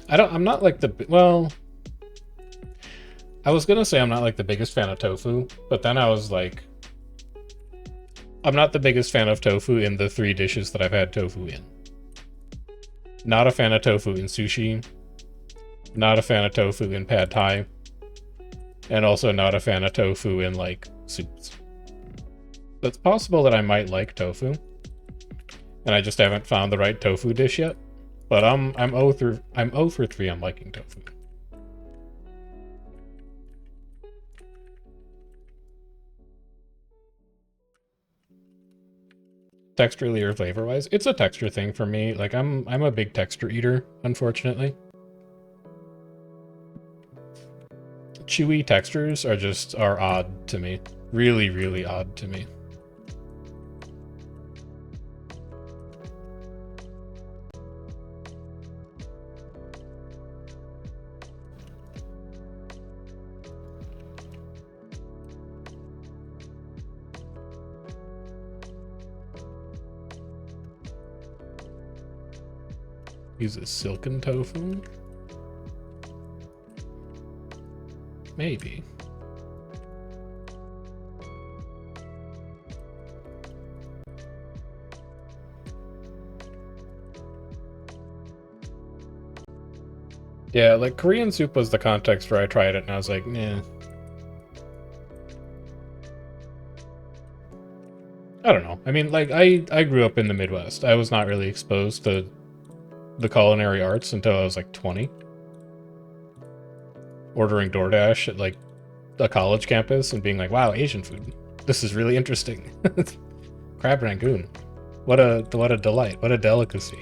I'm not like the, well, I was gonna say I'm not like the biggest fan of tofu, but then I was like, I'm not the biggest fan of tofu in the 3 dishes that I've had tofu in. Not a fan of tofu in sushi, not a fan of tofu in pad thai, and also not a fan of tofu in, like, soups. So it's possible that I might like tofu, and I just haven't found the right tofu dish yet. But I'm 0 for 3 on liking tofu. Texturally or flavor-wise, it's a texture thing for me. Like, I'm a big texture eater, unfortunately. Chewy textures are odd to me. Really, really odd to me. Uses silken tofu? Maybe. Yeah, like Korean soup was the context where I tried it and I was like, nah. I don't know. I mean, like, I grew up in the Midwest. I was not really exposed to the culinary arts until I was like 20. Ordering DoorDash at like a college campus and being like, wow, Asian food. This is really interesting. Crab Rangoon. What a delight. What a delicacy.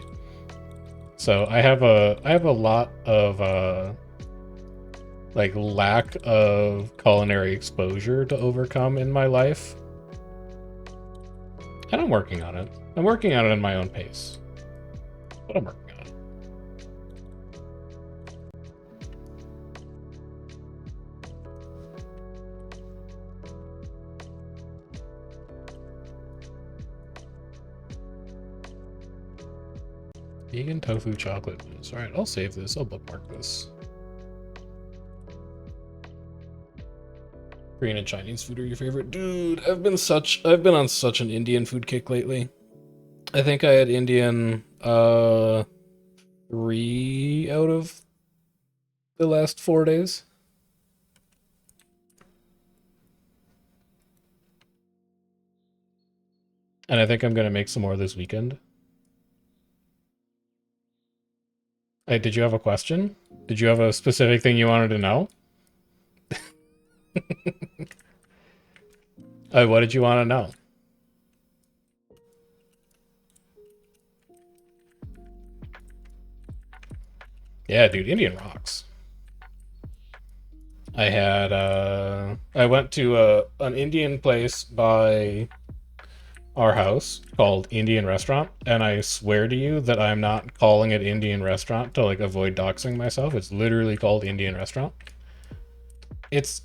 So I have a lot of like lack of culinary exposure to overcome in my life. And I'm working on it. I'm working on it in my own pace. But I'm working on it. Vegan tofu chocolate mousse. Alright, I'll save this. I'll bookmark this. Korean and Chinese food are your favorite? Dude, I've been on such an Indian food kick lately. I think I had Indian 3 out of the last 4 days. And I think I'm gonna make some more this weekend. Hey, did you have a question? Did you have a specific thing you wanted to know? What did you want to know? Yeah, dude, Indian rocks. I went to an Indian place by our house called Indian Restaurant, and I swear to you that I'm not calling it Indian Restaurant to like avoid doxing myself. It's literally called Indian Restaurant. It's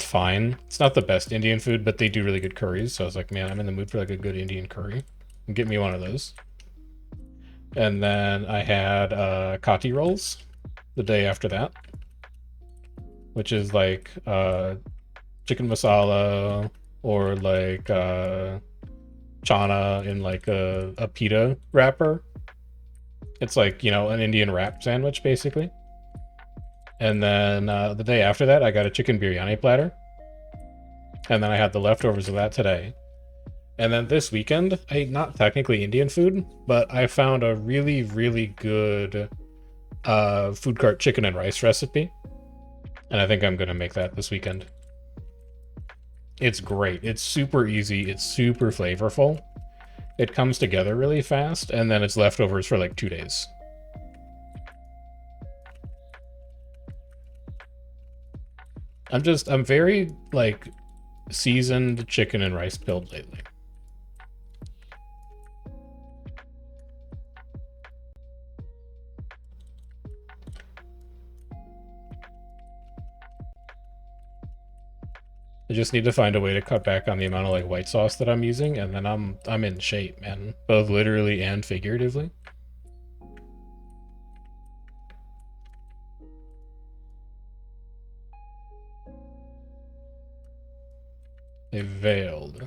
fine. It's not the best Indian food, but they do really good curries. So I was like, man, I'm in the mood for like a good Indian curry. Get me one of those. And then I had kati rolls the day after that, which is like chicken masala or like chana in like a pita wrapper. It's like, you know, an Indian wrap sandwich basically. And then the day after that, I got a chicken biryani platter. And then I had the leftovers of that today. And then this weekend, I ate not technically Indian food, but I found a really, really good food cart chicken and rice recipe. And I think I'm going to make that this weekend. It's great. It's super easy. It's super flavorful. It comes together really fast, and then it's leftovers for like 2 days. I'm very like seasoned chicken and rice build lately. I just need to find a way to cut back on the amount of like white sauce that I'm using, and then I'm in shape, man. Both literally and figuratively. A veiled.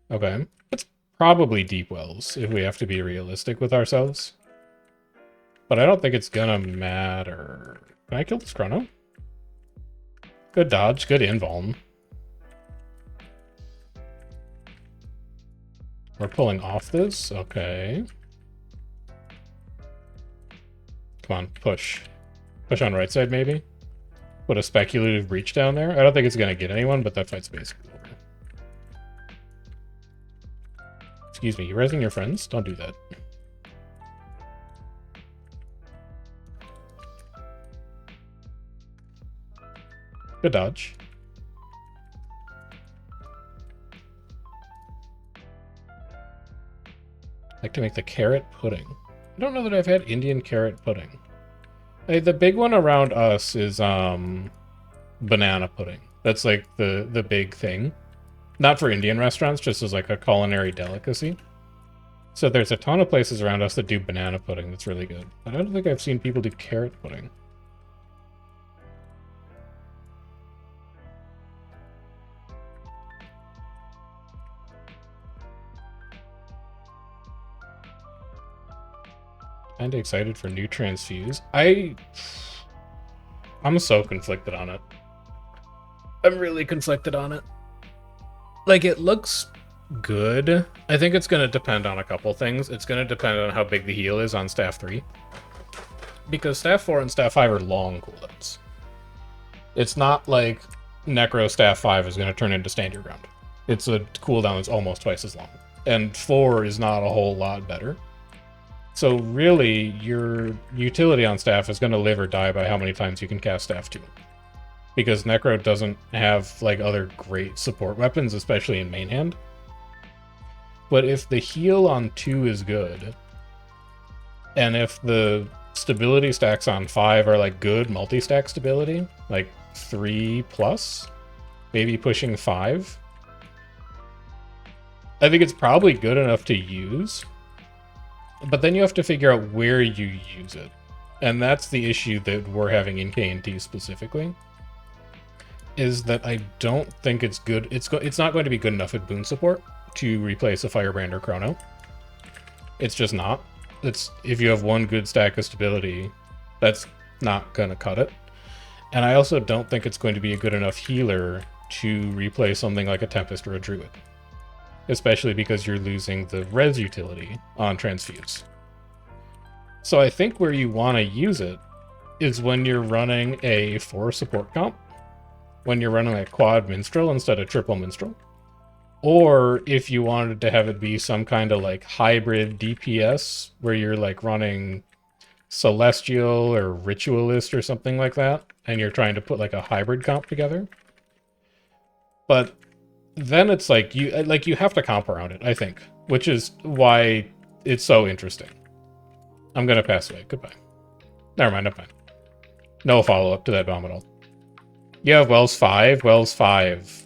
Okay. It's probably deep wells, if we have to be realistic with ourselves. But I don't think it's gonna matter. Can I kill this chrono? Good dodge, good invuln. We're pulling off this? Okay. Come on, push. Push on right side, maybe? Put a speculative breach down there. I don't think it's gonna get anyone, but that fight's basically over. Excuse me, you raising your friends? Don't do that. Good dodge. I like to make the carrot pudding. I don't know that I've had Indian carrot pudding. Hey, the big one around us is banana pudding. That's like the big thing. Not for Indian restaurants, just as like a culinary delicacy. So there's a ton of places around us that do banana pudding that's really good. But I don't think I've seen people do carrot pudding. Kinda excited for new transfuse. I'm so conflicted on it. I'm really conflicted on it. Like, it looks good. I think it's gonna depend on a couple things. It's gonna depend on how big the heal is on Staff 3. Because Staff 4 and Staff 5 are long cooldowns. It's not like Necro Staff 5 is gonna turn into Stand Your Ground. It's a cooldown that's almost twice as long. And 4 is not a whole lot better. So really, your utility on Staff is going to live or die by how many times you can cast Staff 2. Because Necro doesn't have like other great support weapons, especially in main hand. But if the heal on 2 is good, and if the stability stacks on 5 are like good multi-stack stability, like 3+, maybe pushing 5, I think it's probably good enough to use. But then you have to figure out where you use it. And that's the issue that we're having in K&T specifically. Is that I don't think it's good. It's not going to be good enough at boon support to replace a Firebrand or Chrono. It's just not. If you have one good stack of stability, that's not going to cut it. And I also don't think it's going to be a good enough healer to replace something like a Tempest or a Druid. Especially because you're losing the res utility on Transfuse. So I think where you want to use it is when you're running a 4 support comp, when you're running a quad Minstrel instead of triple Minstrel, or if you wanted to have it be some kind of like hybrid DPS where you're like running Celestial or Ritualist or something like that, and you're trying to put like a hybrid comp together. But then it's like you have to comp around it, I think, which is why it's so interesting. I'm gonna pass away. Goodbye. Never mind, I'm fine. No follow-up to that bomb at all. You have Wells 5. Wells 5.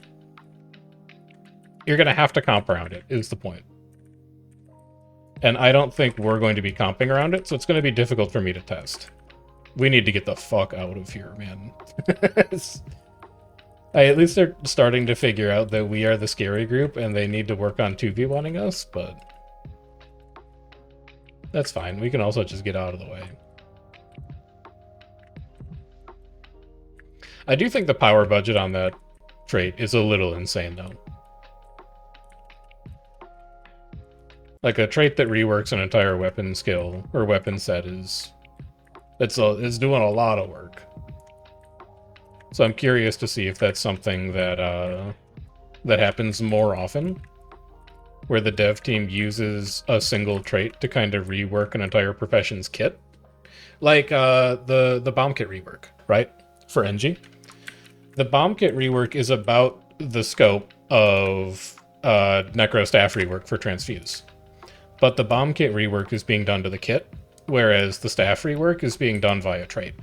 You're gonna have to comp around it, is the point. And I don't think we're going to be comping around it, so it's gonna be difficult for me to test. We need to get the fuck out of here, man. At least they're starting to figure out that we are the scary group and they need to work on 2v1ing us, but that's fine. We can also just get out of the way. I do think the power budget on that trait is a little insane, though. Like, a trait that reworks an entire weapon skill or weapon set is doing a lot of work. So I'm curious to see if that's something that that happens more often, where the dev team uses a single trait to kind of rework an entire profession's kit, like the bomb kit rework, right? For NG, the bomb kit rework is about the scope of Necro Staff rework for Transfuse, but the bomb kit rework is being done to the kit, whereas the Staff rework is being done via trait.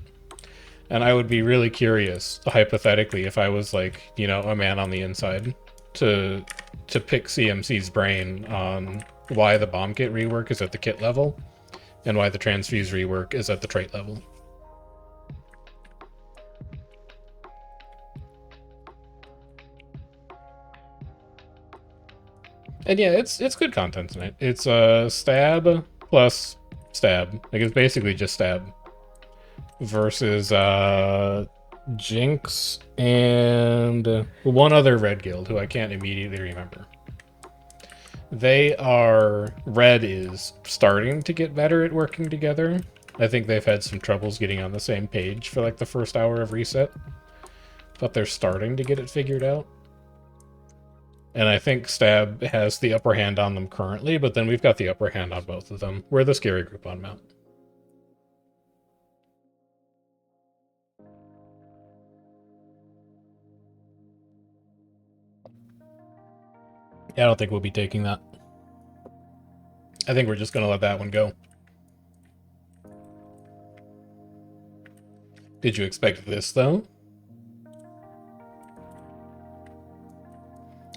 And I would be really curious, hypothetically, if I was like, you know, a man on the inside, to pick CMC's brain on why the bomb kit rework is at the kit level, and why the Transfuse rework is at the trait level. And yeah, it's good content tonight. It's stab plus stab. Like, it's basically just stab. Versus Jinx and one other red guild who I can't immediately remember. Red is starting to get better at working together. I think they've had some troubles getting on the same page for like the first hour of reset, but they're starting to get it figured out. And I think Stab has the upper hand on them currently, but then we've got the upper hand on both of them. We're the scary group on Mount. Yeah, I don't think we'll be taking that. I think we're just going to let that one go. Did you expect this, though?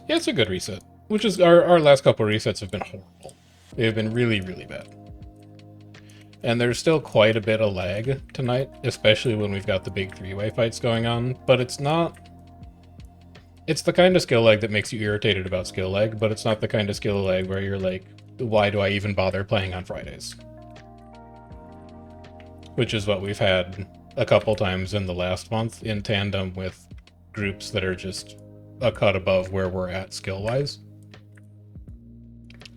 Yeah, it's a good reset. Which is, our last couple of resets have been horrible. They've been really, really bad. And there's still quite a bit of lag tonight, especially when we've got the big three-way fights going on, but it's not... It's the kind of skill lag that makes you irritated about skill lag, but it's not the kind of skill lag where you're like, why do I even bother playing on Fridays? which is what we've had a couple times in the last month in tandem with groups that are just a cut above where we're at skill-wise.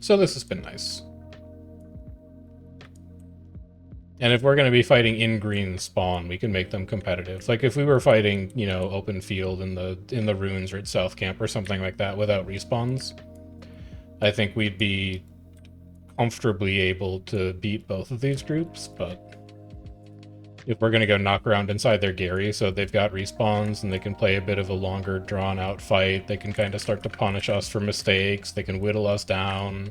So this has been nice. And if we're going to be fighting in green spawn, we can make them competitive. Like if we were fighting, you know, open field in the ruins or at South Camp or something like that without respawns, I think we'd be comfortably able to beat both of these groups. But if we're going to go knock around inside their Gary, so they've got respawns and they can play a bit of a longer drawn out fight, they can kind of start to punish us for mistakes, they can whittle us down.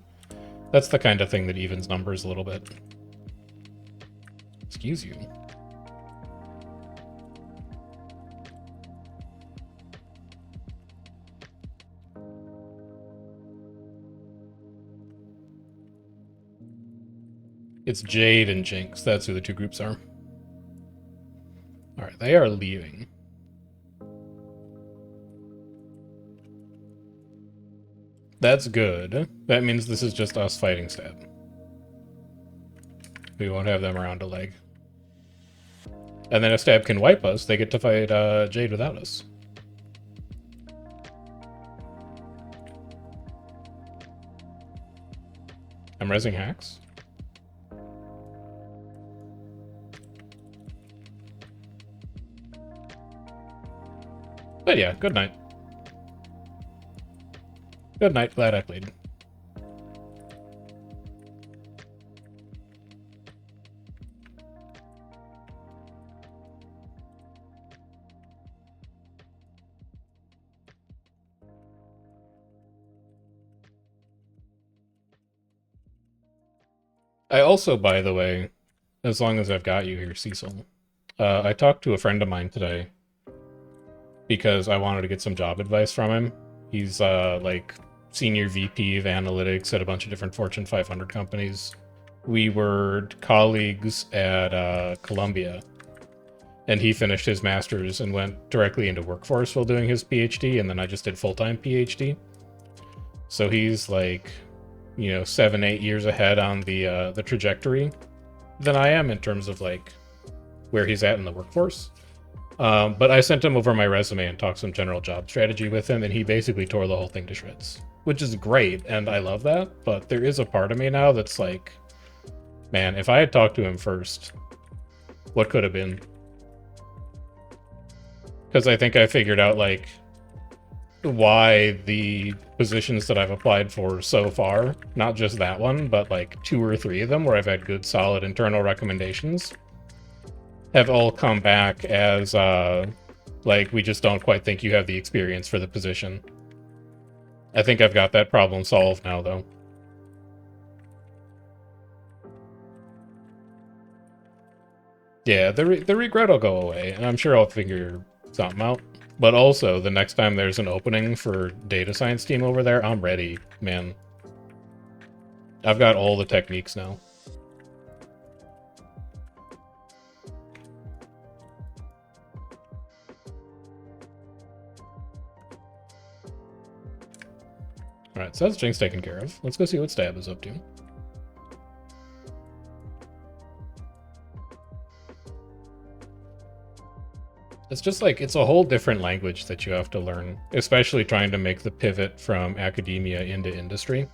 That's the kind of thing that evens numbers a little bit. Excuse you. It's Jade and Jinx. That's who the two groups are. Alright, they are leaving. That's good. That means this is just us fighting Stab. We won't have them around to leg. And then if Stab can wipe us, they get to fight Jade without us. I'm rezzing hacks. But yeah, good night. Good night, glad I played. I also, by the way, as long as I've got you here, Cecil, I talked to a friend of mine today because I wanted to get some job advice from him. He's like senior VP of analytics at a bunch of different Fortune 500 companies. We were colleagues at Columbia, and he finished his master's and went directly into workforce while doing his PhD, and then I just did full-time PhD. So he's like, you know, 7-8 years ahead on the trajectory than I am in terms of like where he's at in the workforce. But I sent him over my resume and talked some general job strategy with him, and he basically tore the whole thing to shreds, which is great, and I love that. But there is a part of me now that's like, man, if I had talked to him first, what could have been? Because I think I figured out like why the positions that I've applied for so far, not just that one, but like 2 or 3 of them where I've had good solid internal recommendations, have all come back as like, we just don't quite think you have the experience for the position. I think I've got that problem solved now, though. Yeah, the regret will go away, and I'm sure I'll figure something out. But also, the next time there's an opening for data science team over there, I'm ready, man. I've got all the techniques now. Alright, so that's Jinx taken care of. Let's go see what Stab is up to. It's just like, it's a whole different language that you have to learn, especially trying to make the pivot from academia into industry.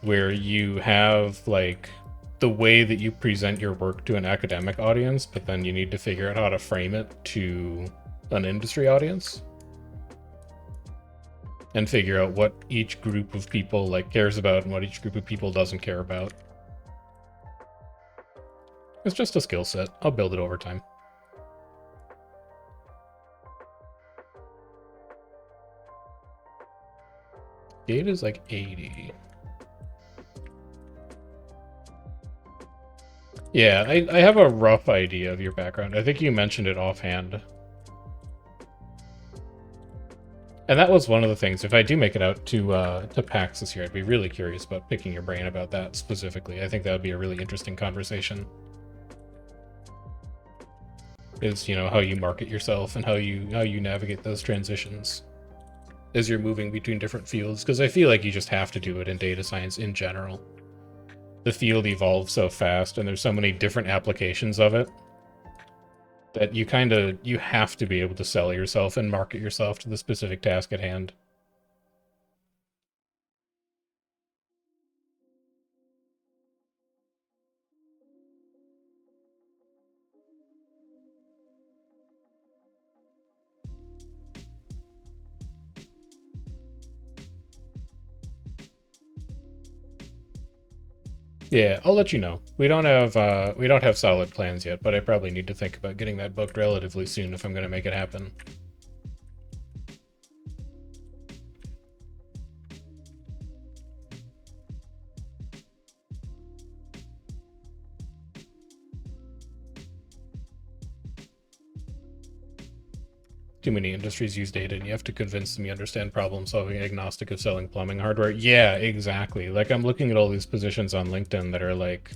Where you have, like, the way that you present your work to an academic audience, but then you need to figure out how to frame it to an industry audience. And figure out what each group of people, like, cares about and what each group of people doesn't care about. It's just a skill set. I'll build it over time. Gate is like 80. Yeah, I have a rough idea of your background. I think you mentioned it offhand. And that was one of the things, if I do make it out to PAX this year, I'd be really curious about picking your brain about that specifically. I think that would be a really interesting conversation. Is, you know, how you market yourself and how you navigate those transitions as you're moving between different fields, because I feel like you just have to do it in data science in general. the field evolves so fast and there's so many different applications of it that you have to be able to sell yourself and market yourself to the specific task at hand. Yeah, I'll let you know. We don't have solid plans yet, but I probably need to think about getting that booked relatively soon if I'm going to make it happen. Too many industries use data, and you have to convince them you understand problem solving, agnostic of selling plumbing hardware. Yeah, exactly. Like, I'm looking at all these positions on LinkedIn that are like,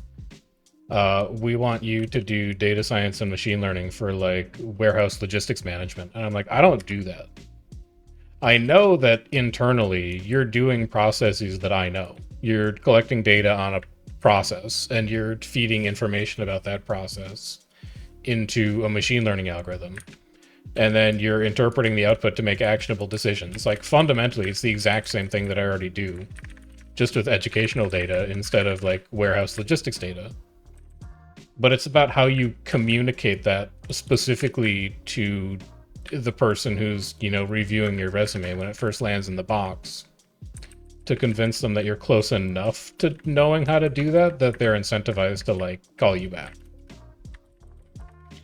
we want you to do data science and machine learning for like warehouse logistics management. And I'm like, I don't do that. I know that internally you're doing processes that I know. You're collecting data on a process and you're feeding information about that process into a machine learning algorithm. And then you're interpreting the output to make actionable decisions. Like, fundamentally, it's the exact same thing that I already do, just with educational data instead of like warehouse logistics data. But it's about how you communicate that specifically to the person who's, you know, reviewing your resume when it first lands in the box, to convince them that you're close enough to knowing how to do that they're incentivized to like call you back.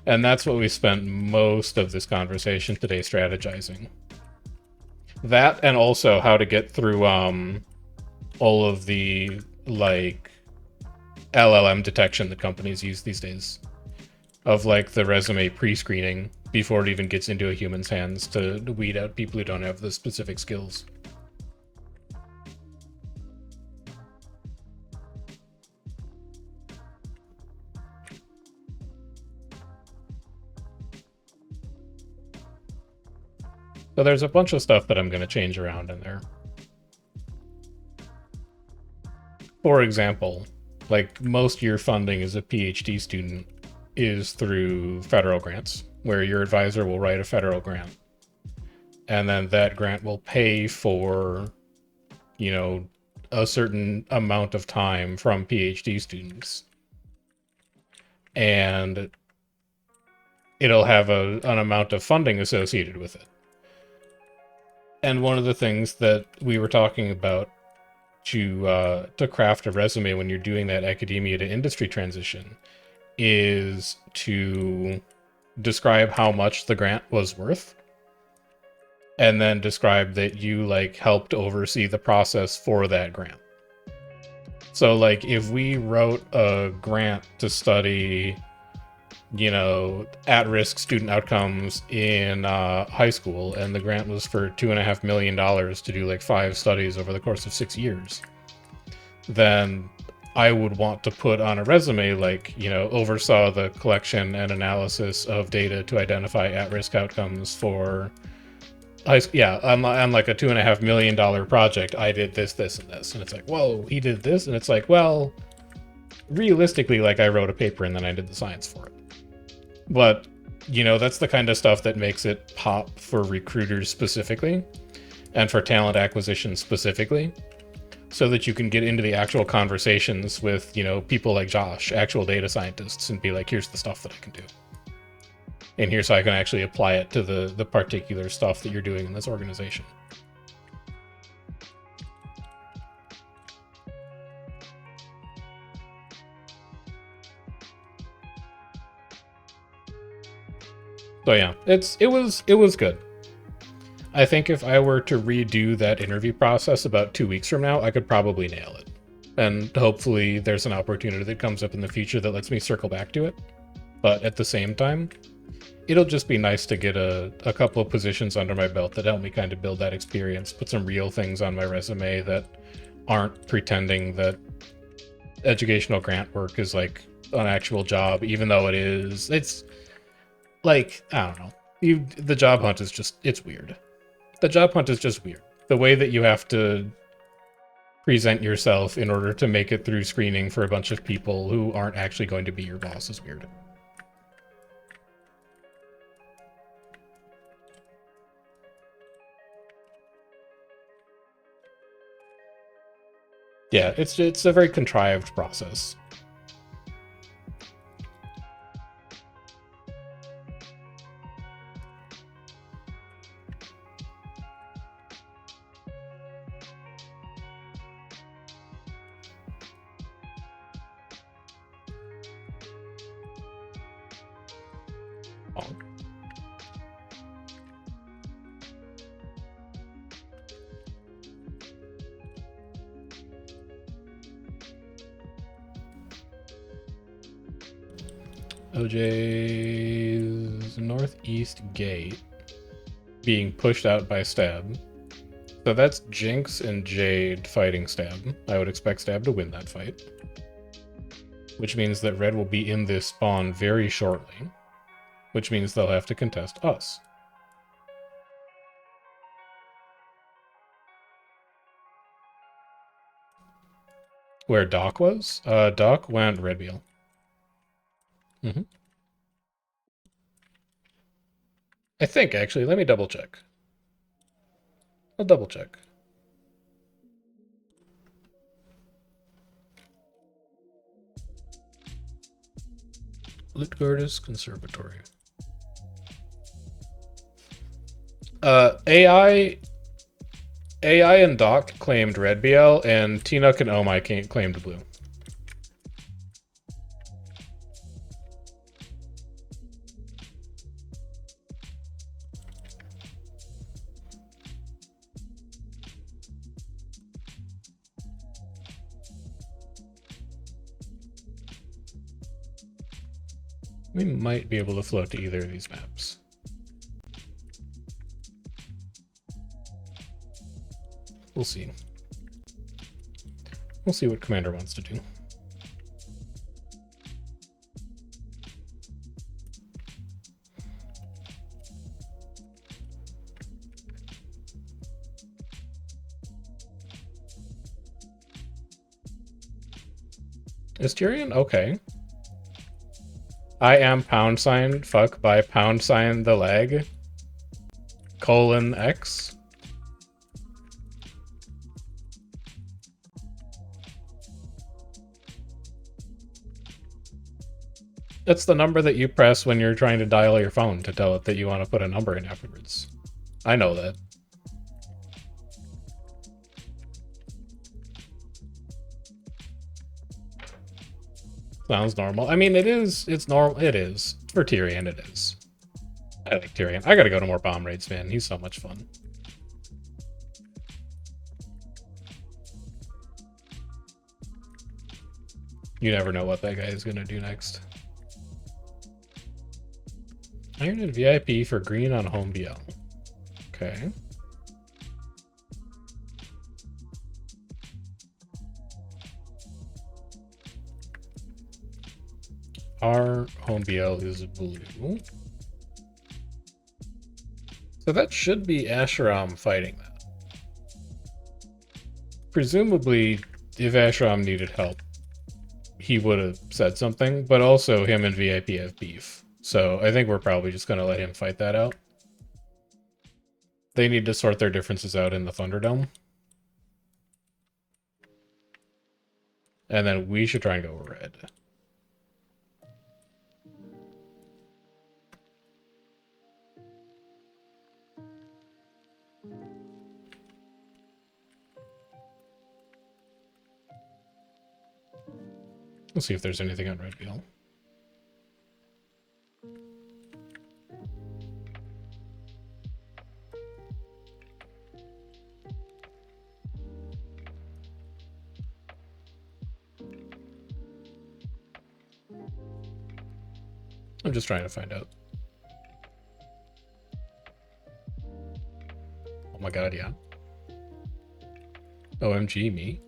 And that's what we spent most of this conversation today strategizing. That, and also how to get through all of the like LLM detection that companies use these days, of like the resume pre-screening before it even gets into a human's hands to weed out people who don't have the specific skills. So there's a bunch of stuff that I'm going to change around in there. For example, like, most of your funding as a PhD student is through federal grants, where your advisor will write a federal grant. And then that grant will pay for, you know, a certain amount of time from PhD students. And it'll have an amount of funding associated with it. And one of the things that we were talking about to craft a resume when you're doing that academia to industry transition is to describe how much the grant was worth, and then describe that you like helped oversee the process for that grant. So like, if we wrote a grant to study, you know, at-risk student outcomes in high school, and the grant was for $2.5 million to do like 5 studies over the course of 6 years, then I would want to put on a resume like, you know, oversaw the collection and analysis of data to identify at-risk outcomes for on like a $2.5 million project, I did this, this, and this. And it's like, whoa, he did this? And it's like, well, realistically, like, I wrote a paper and then I did the science for it. But, you know, that's the kind of stuff that makes it pop for recruiters specifically, and for talent acquisition specifically, so that you can get into the actual conversations with, you know, people like Josh, actual data scientists, and be like, here's the stuff that I can do. And here's how I can actually apply it to the particular stuff that you're doing in this organization. So yeah, it was good. I think if I were to redo that interview process about 2 weeks from now, I could probably nail it. And hopefully there's an opportunity that comes up in the future that lets me circle back to it. But at the same time, it'll just be nice to get a couple of positions under my belt that help me kind of build that experience, put some real things on my resume that aren't pretending that educational grant work is like an actual job, even though it is. It's like, I don't know. The job hunt is just, it's weird. The job hunt is just weird. The way that you have to present yourself in order to make it through screening for a bunch of people who aren't actually going to be your boss is weird. Yeah, it's a very contrived process. OJ's northeast gate being pushed out by Stab. So that's Jinx and Jade fighting Stab. I would expect Stab to win that fight. Which means that Red will be in this spawn very shortly. Which means they'll have to contest us. Where Doc was? Doc went Red Wheel. Mm-hmm. I think, actually. Let me double check. I'll double check. Lutgardis Conservatory. AI and Doc claimed Red BL, and Tinook and Omai claimed Blue. We might be able to float to either of these maps. We'll see. We'll see what Commander wants to do. Is Tyrion? Okay. I am # fuck by # the lag :X. That's the number that you press when you're trying to dial your phone to tell it that you want to put a number in afterwards. I know that. Sounds normal. I mean, it's normal. It is. For Tyrion, it is. I like Tyrion. I gotta go to more bomb raids, man. He's so much fun. You never know what that guy is gonna do next. Iron and VIP for green on home BL. Okay. Our home BL is blue. So that should be Asheram fighting that. Presumably, if Asheram needed help, he would have said something, but also him and VIP have beef. So I think we're probably just going to let him fight that out. They need to sort their differences out in the Thunderdome. And then we should try and go red. Let's see if there's anything on red BL. I'm just trying to find out. Oh my god, yeah. OMG, me.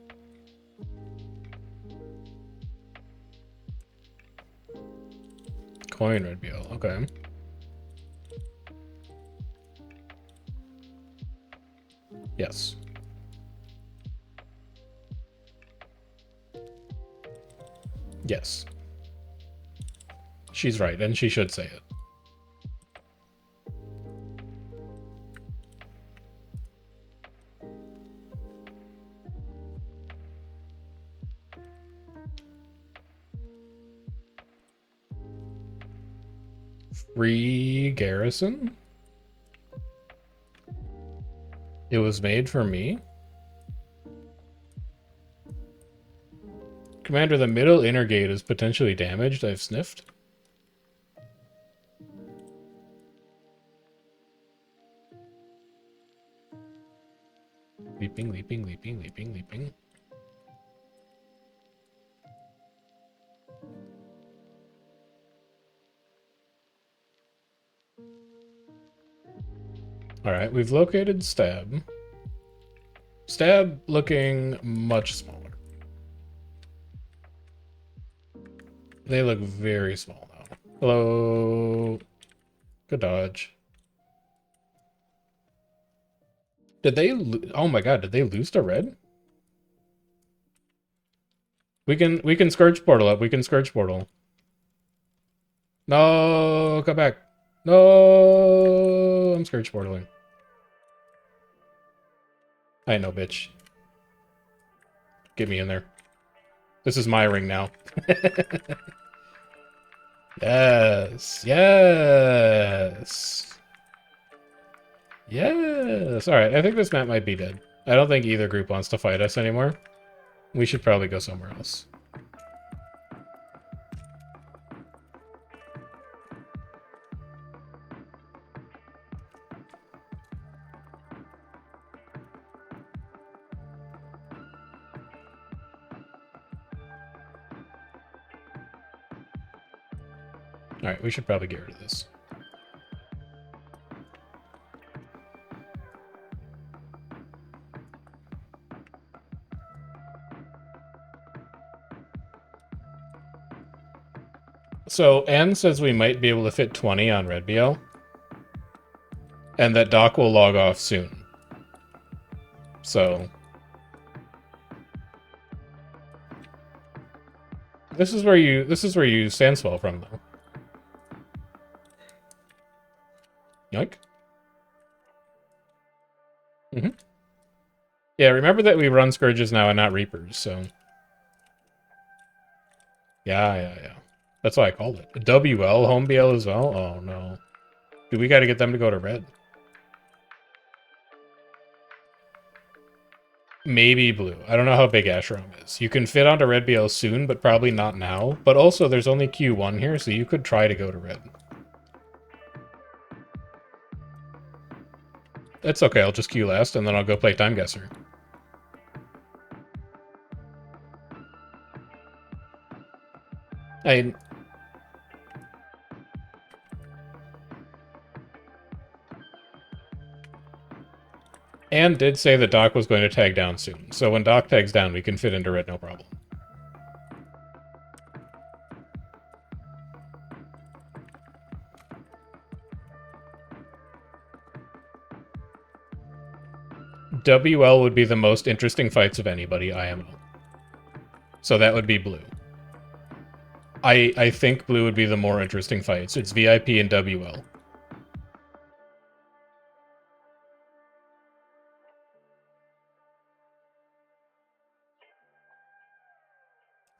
Coin red BL, okay. Yes. Yes. She's right, and she should say it. Free garrison? It was made for me? Commander, the middle inner gate is potentially damaged. I've sniffed. Leaping, leaping, leaping, leaping, leaping. Alright, we've located Stab. Stab looking much smaller. They look very small now. Hello. Good dodge. Did they... Oh my god, did they lose to red? We can Scourge Portal up. We can Scourge Portal. No, come back. No, I'm Scourge Portaling. I know, bitch. Get me in there. This is my ring now. Yes. Yes. Yes. Alright, I think this map might be dead. I don't think either group wants to fight us anymore. We should probably go somewhere else. Alright, we should probably get rid of this. So, Anne says we might be able to fit 20 on Red BL. And that Doc will log off soon. So... This is where you stand swell from, though. Yoink. Yeah, remember that we run Scourges now and not Reapers, so... Yeah. That's why I called it. WL, home BL as well? Oh, no. Dude, we gotta get them to go to red. Maybe blue. I don't know how big Asherom is. You can fit onto red BL soon, but probably not now. But also, there's only Q1 here, so you could try to go to red. It's okay, I'll just Q last, and then I'll go play Time Guesser. Anne did say that Doc was going to tag down soon, so when Doc tags down, we can fit into red no problem. WL would be the most interesting fights of anybody, IMO. So that would be blue. I think blue would be the more interesting fights. It's VIP and WL.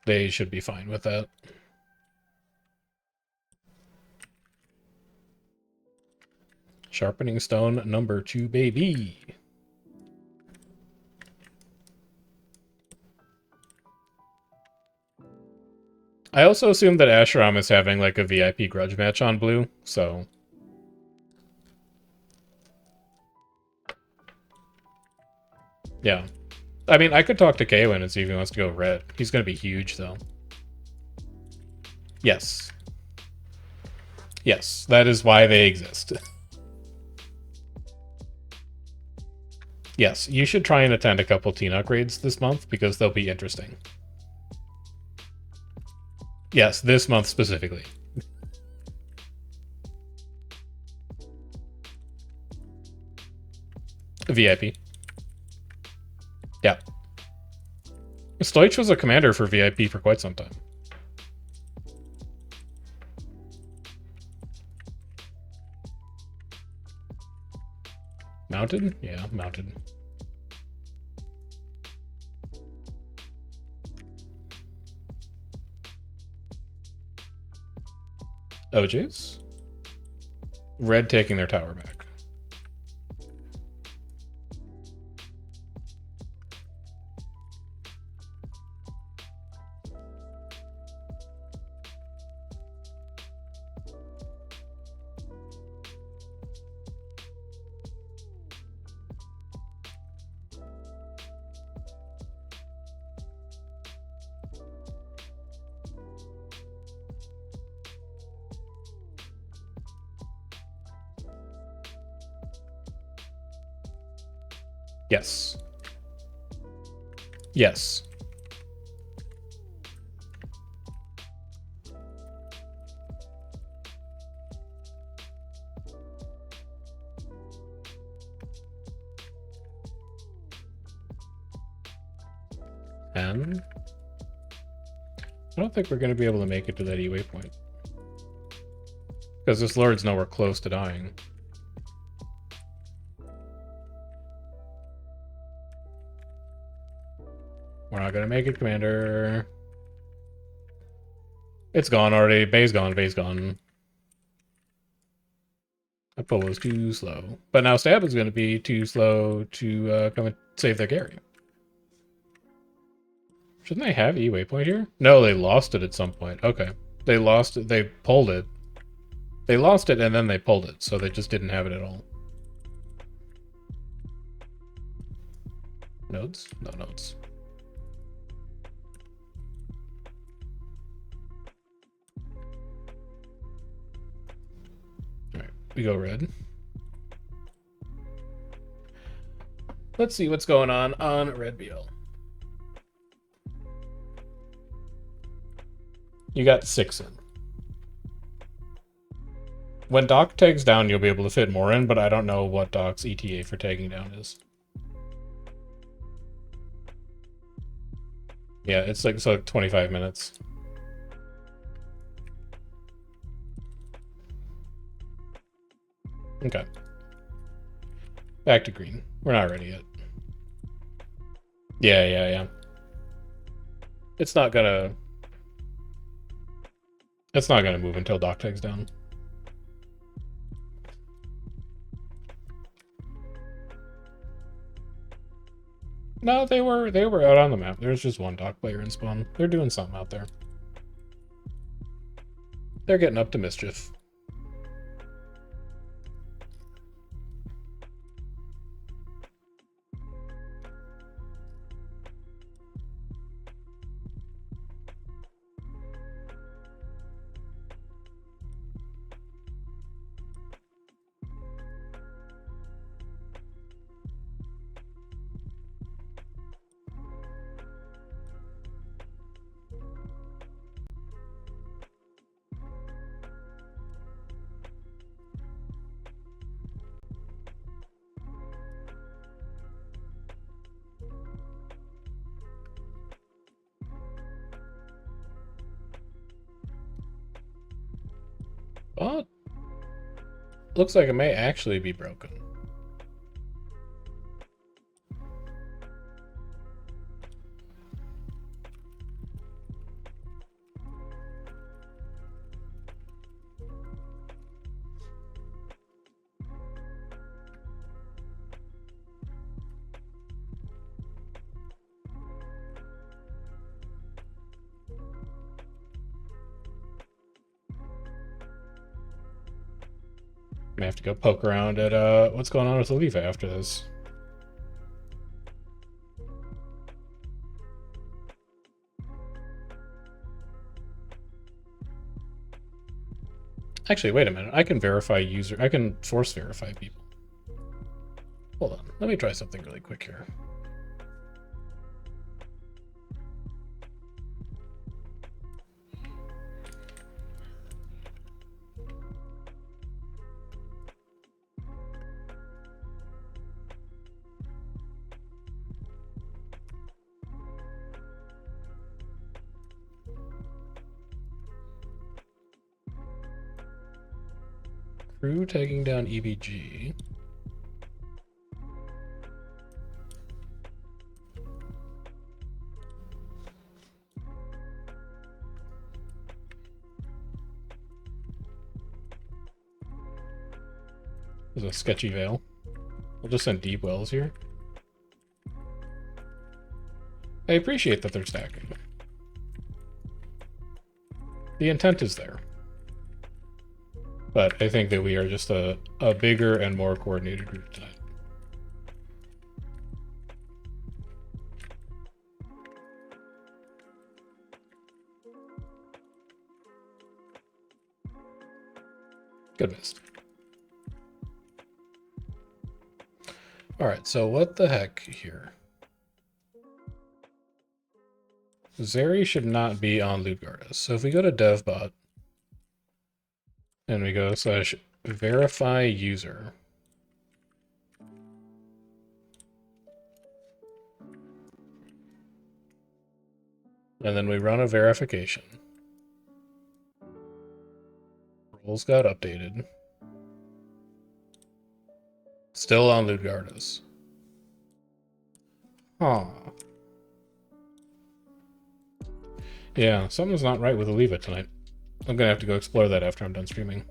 They should be fine with that. Sharpening stone number 2, baby. I also assume that Asherom is having like a VIP grudge match on blue, so... Yeah. I mean, I could talk to Kaylin and see if he wants to go red. He's going to be huge, though. Yes. Yes, that is why they exist. Yes, you should try and attend a couple T-Nuck raids this month, because they'll be interesting. Yes, this month specifically. VIP. Yeah. Stoich was a commander for VIP for quite some time. Mounted? Yeah, mounted. OJs? Red taking their tower back. Yes. Yes. And I don't think we're going to be able to make it to that E waypoint. Because this Lord's nowhere close to dying. We're not going to make it, Commander. It's gone already. Bay's gone. Bay's gone. Apollo's too slow. But now Stab is going to be too slow to come and save their Gary. Shouldn't they have E waypoint here? No, they lost it at some point. Okay. They lost it. They pulled it. They lost it and then they pulled it. So they just didn't have it at all. Nodes? No nodes. Alright, we go red. Let's see what's going on Red BL. You got 6 in. When Doc tags down, you'll be able to fit more in, but I don't know what Doc's ETA for tagging down is. Yeah, it's like 25 minutes. Okay. Back to green. We're not ready yet. Yeah. It's not gonna move until Doc tags down. No, they were out on the map. There's just one Doc player in spawn. They're doing something out there. They're getting up to mischief. But looks like it may actually be broken. May have to go poke around at what's going on with Oliva after this. Actually, wait a minute. I can verify user. I can force verify people. Hold on. Let me try something really quick here. Crew taking down EBG. There's a sketchy veil. We'll just send deep wells here. I appreciate that they're stacking. The intent is there. But I think that we are just a bigger and more coordinated group tonight. Good miss. Alright, so what the heck here? Zeri should not be on Lutgardis. So if we go to devbot and we go / verify user. And then we run a verification. Roles got updated. Still on Lutgardis. Huh. Yeah, something's not right with Oliva tonight. I'm gonna have to go explore that after I'm done streaming.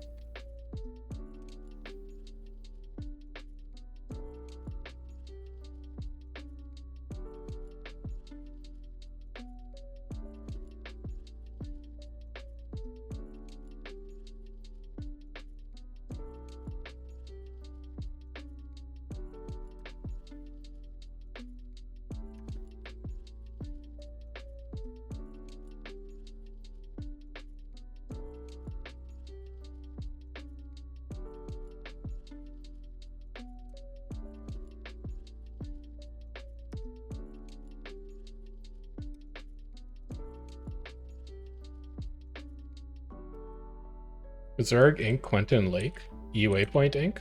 Zerg Inc. Quentin Lake? E Waypoint Inc.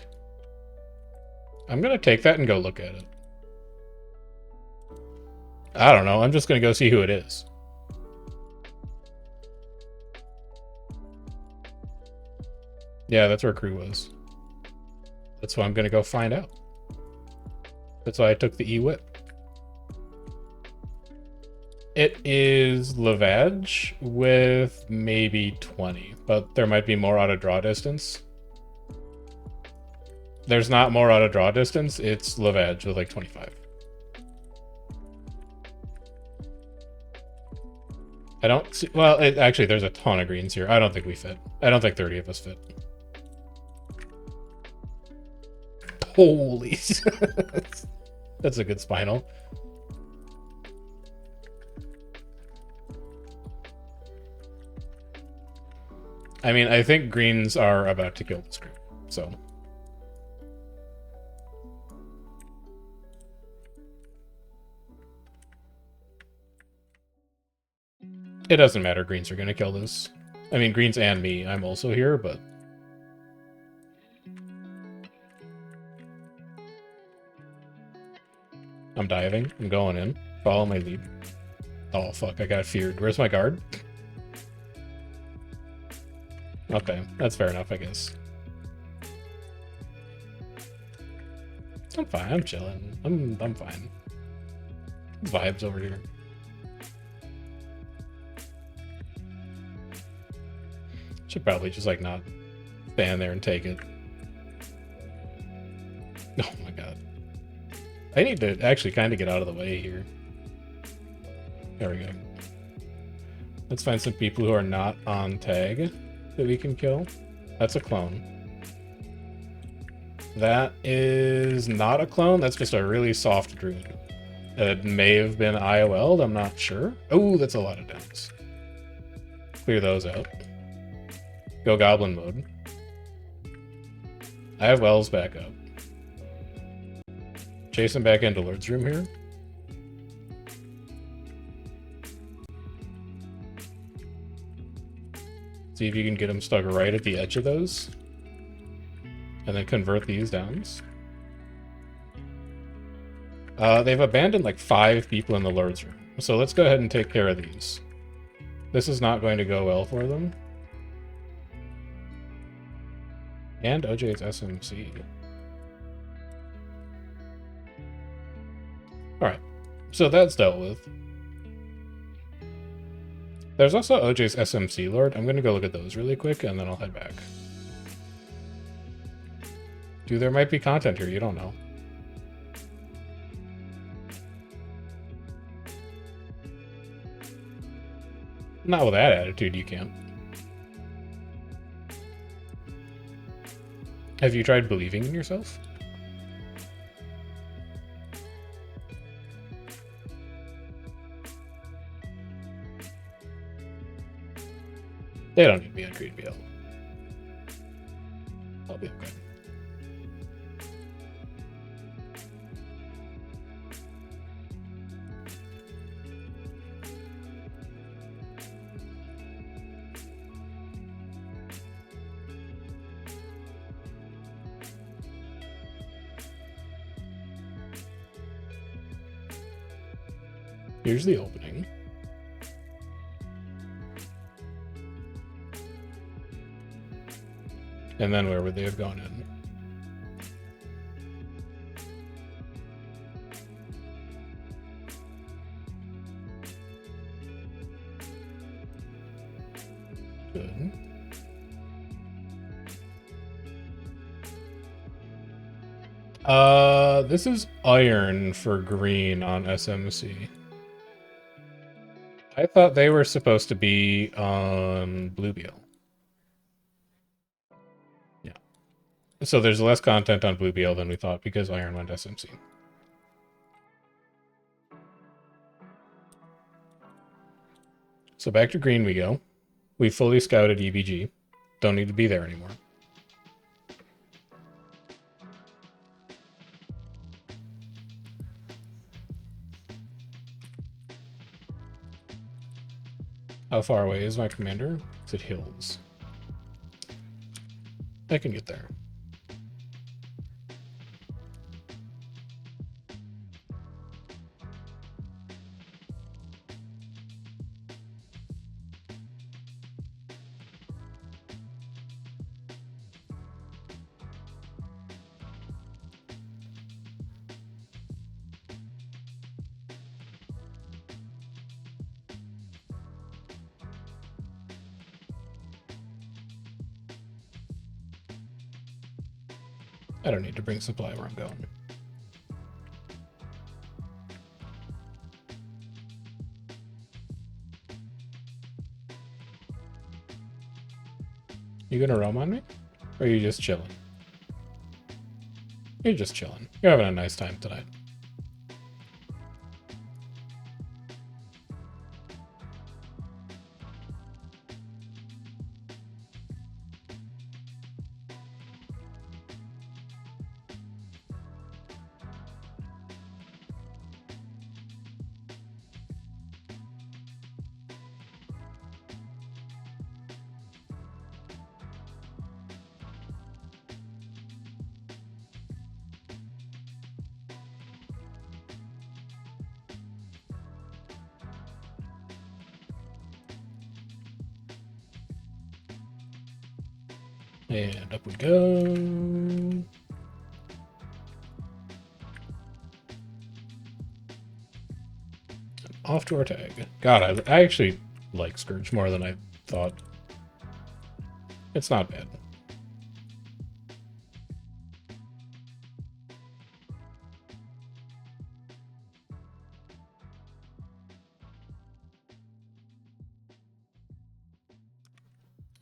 I'm gonna take that and go look at it. I don't know, I'm just gonna go see who it is. Yeah, that's where crew was. That's why I'm gonna go find out. That's why I took the E-Whip. It is Lavage with maybe 20, but there might be more out of draw distance. There's not more out of draw distance, it's Lavage with like 25. I don't see, well, actually there's a ton of greens here. I don't think we fit. I don't think 30 of us fit. Holy, that's a good spinal. I mean, I think greens are about to kill this group, so. It doesn't matter, greens are gonna kill this. I mean, greens and me, I'm also here, but. I'm diving, I'm going in, follow my lead. Oh fuck, I got feared. Where's my guard? Okay, that's fair enough, I guess. I'm fine, I'm chilling. I'm fine. Vibes over here. Should probably just like not stand there and take it. Oh my god. I need to actually kind of get out of the way here. There we go. Let's find some people who are not on tag that we can kill. That's a clone. That is not a clone. That's just a really soft druid. It may have been IOL'd. I'm not sure. Oh, that's a lot of dents. Clear those out. Go goblin mode. I have wells back up. Chase him back into Lord's room here. See if you can get them stuck right at the edge of those. And then convert these downs. They've abandoned like 5 people in the Lord's room. So let's go ahead and take care of these. This is not going to go well for them. And OJ's SMC. Alright, so that's dealt with. There's also OJ's SMC Lord. I'm going to go look at those really quick, and then I'll head back. Dude, there might be content here, you don't know. Not with that attitude, you can't. Have you tried believing in yourself? They don't need to be on Green Wheel. I'll be okay. Here's the opening. And then where would they have gone in? Good. This is iron for green on SMC. I thought they were supposed to be on Bluebeal. Yeah. So there's less content on Bluebeal than we thought because iron went SMC. So back to green we go. We fully scouted EBG. Don't need to be there anymore. How far away is my commander? Is it hills? I can get there. I don't need to bring supply where I'm going. You gonna roam on me? Or are you just chilling? You're just chilling. You're having a nice time tonight. And up we go. Off to our tag. God, I actually like Scourge more than I thought. It's not bad.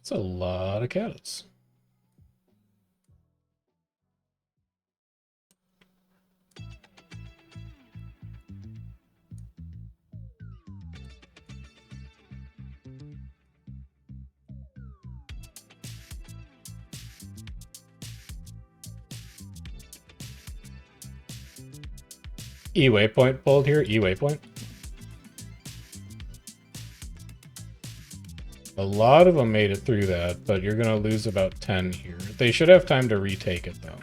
It's a lot of cats. E-waypoint pulled here, E-waypoint. A lot of them made it through that, but you're gonna lose about 10 here. They should have time to retake it though.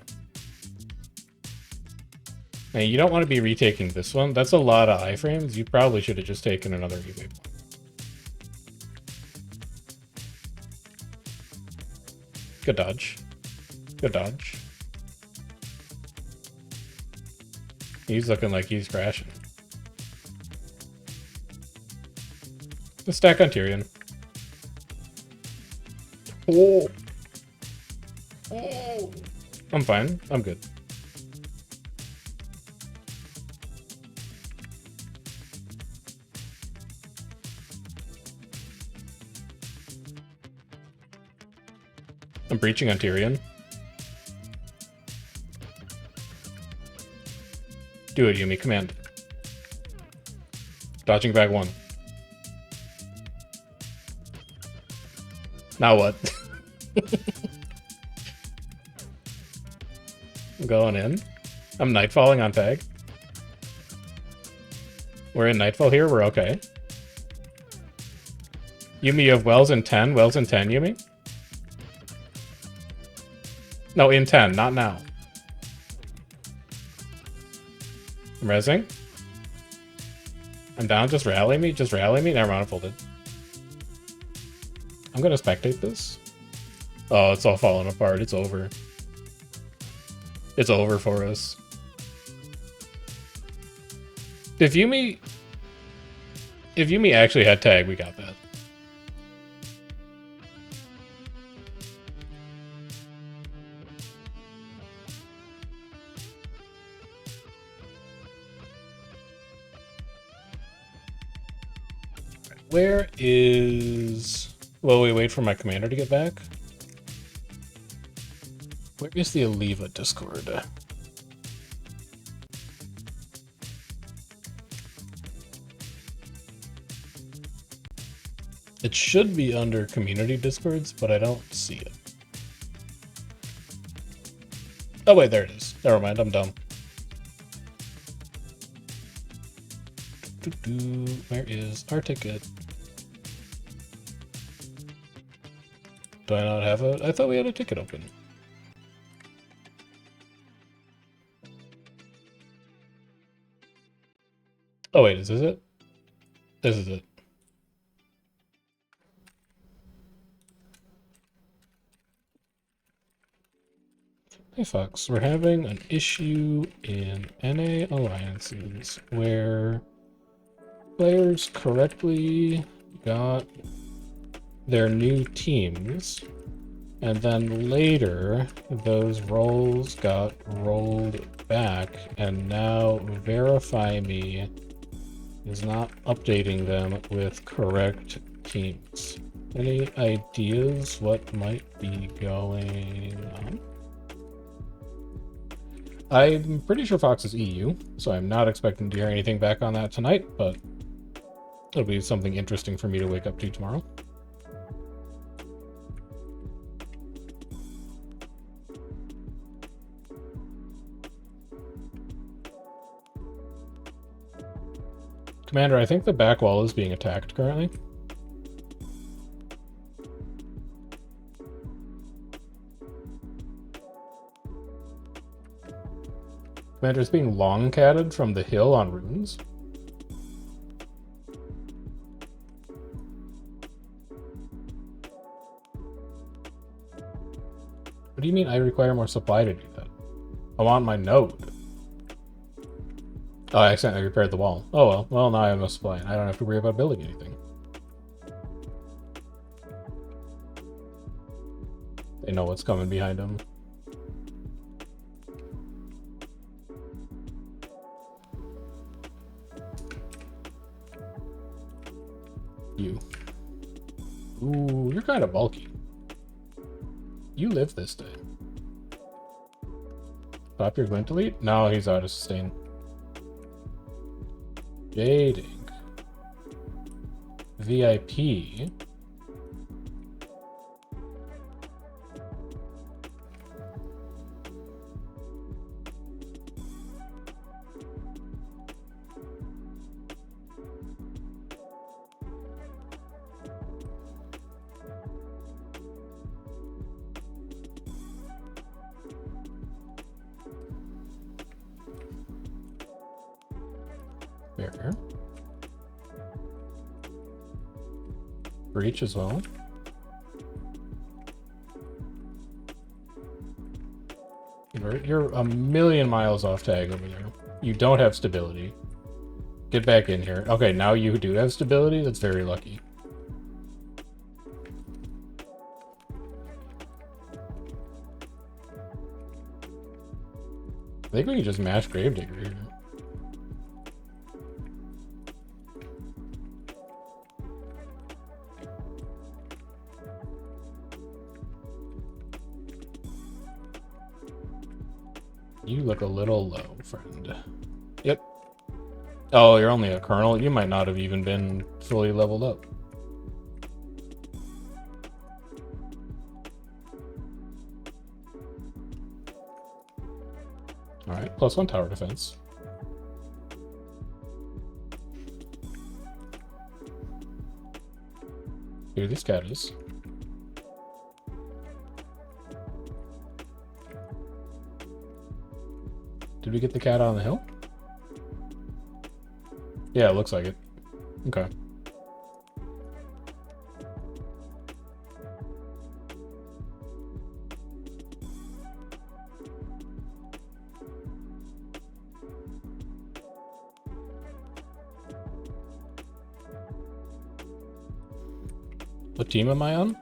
And you don't want to be retaking this one. That's a lot of iframes. You probably should have just taken another E-waypoint. Good dodge. Good dodge. He's looking like he's crashing. The stack on Tyrion. Oh. Oh. I'm fine. I'm good. I'm breaching on Tyrion. Do it, Yumi. Command. Dodging back 1. Now what? I'm going in. I'm nightfalling on tag. We're in nightfall here. We're okay. Yumi, you have wells in 10. Wells in 10, Yumi? No, in 10, not now. I'm rezzing. I'm down. Just rally me. Just rally me. Never mind, I'm folded. I'm gonna spectate this. Oh, it's all falling apart. It's over. It's over for us. If Yumi actually had tag, we got that. Where is... Well, we wait for my commander to get back. Where is the Aliva Discord? It should be under community discords, but I don't see it. Oh wait, there it is. Never mind, I'm dumb. Where is our ticket? Do I not have a... I thought we had a ticket open. Oh wait, is this it? This is it. Hey Fox, we're having an issue in NA alliances where players correctly got their new teams, and then later those roles got rolled back, and now Verify Me is not updating them with correct teams. Any ideas what might be going on? I'm pretty sure Fox is EU, so I'm not expecting to hear anything back on that tonight, but it'll be something interesting for me to wake up to tomorrow. Commander, I think the back wall is being attacked currently. Commander is being long-catted from the hill on runes. What do you mean I require more supply to do that? I want my node. Oh, I accidentally repaired the wall. Oh well. Well, now I have no supply, and I don't have to worry about building anything. They know what's coming behind them. You. Ooh, you're kind of bulky. You live this day. Pop your glint delete? No, he's out of sustain. Jading. VIP. Fair. Breach as well. You're a million miles off tag over there. You don't have stability. Get back in here. Okay, now you do have stability. That's very lucky. think we can just mash Gravedigger here. You look a little low, friend. Yep. Oh, you're only a colonel? You might not have even been fully leveled up. Alright, +1 tower defense. Here this cat is. Did we get the cat on the hill? Yeah, it looks like it. Okay. What team am I on?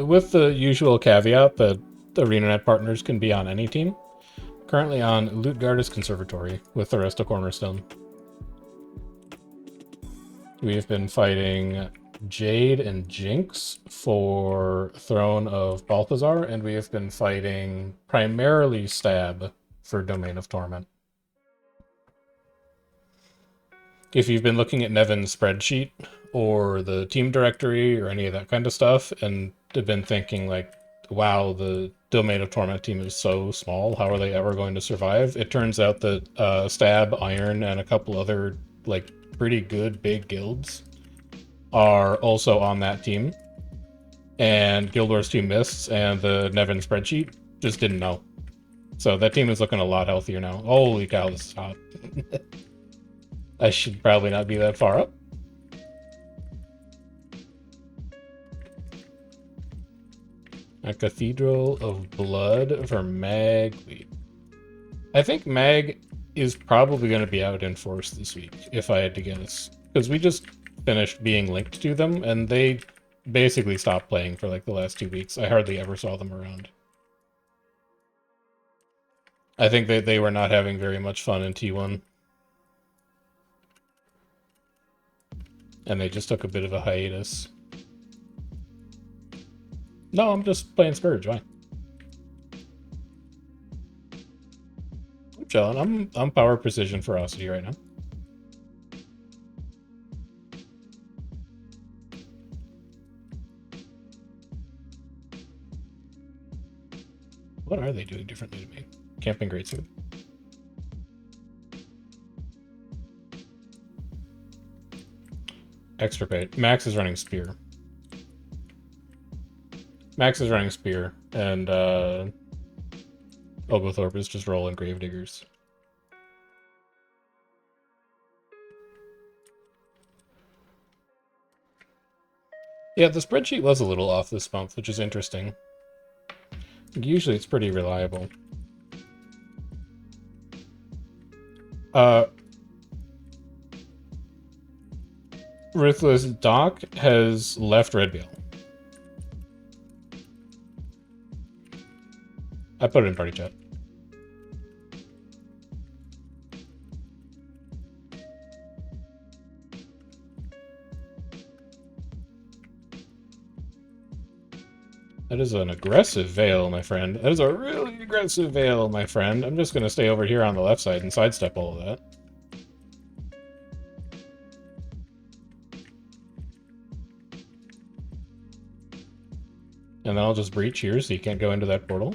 With the usual caveat that ArenaNet partners can be on any team. Currently on Lutgardis Conservatory with the rest of Cornerstone. We have been fighting Jade and Jinx for Throne of Balthazar, and we have been fighting primarily Stab for Domain of Torment. If you've been looking at Nevin's spreadsheet or the team directory or any of that kind of stuff and have been thinking like, wow, the Domain of Torment team is so small, how are they ever going to survive? It turns out that Stab, Iron, and a couple other like pretty good big guilds are also on that team. And Guild Wars 2 Mists and the Nevin spreadsheet just didn't know. So that team is looking a lot healthier now. Holy cow, this is hot. I should probably not be that far up. A Cathedral of Blood for Mag Lead. I think Mag is probably going to be out in force this week, if I had to guess. Because we just finished being linked to them, and they basically stopped playing for like the last 2 weeks. I hardly ever saw them around. I think they were not having very much fun in T1. And they just took a bit of a hiatus. No, I'm just playing Scourge, why? I'm chilling. I'm power precision ferocity right now. What are they doing differently to me? Camping greatsword. Extirpate. Max is running spear. Max is running spear, and Oglethorpe is just rolling gravediggers. Yeah, the spreadsheet was a little off this month, which is interesting. Usually it's pretty reliable. Ruthless Doc has left Red Veil. I put it in party chat. That is an aggressive veil, my friend. That is a really aggressive veil, my friend. I'm just going to stay over here on the left side and sidestep all of that. And then I'll just breach here so you can't go into that portal.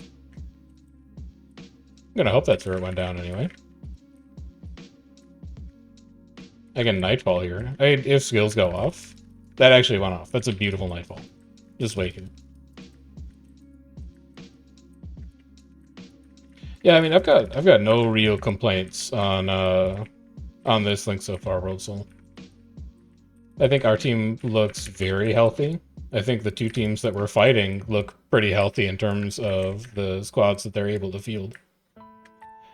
I'm going to hope that's where it went down anyway. I get Nightfall here. If skills go off. That actually went off. That's a beautiful Nightfall. Just wait here. Yeah, I mean, I've got no real complaints on this link so far, World Soul. I think our team looks very healthy. I think the two teams that we're fighting look pretty healthy in terms of the squads that they're able to field.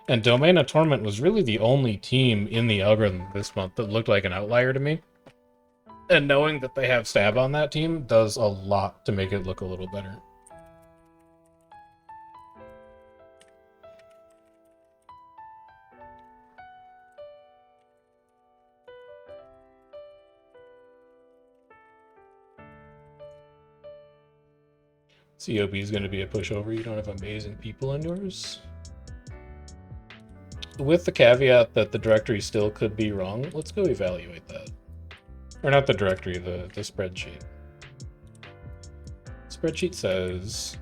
And Domain of Torment was really the only team in the algorithm this month that looked like an outlier to me. And knowing that they have Stab on that team does a lot to make it look a little better. COB is going to be a pushover. You don't have amazing people in yours. With the caveat that the directory still could be wrong, let's go evaluate that. Or not the directory, the spreadsheet. Spreadsheet says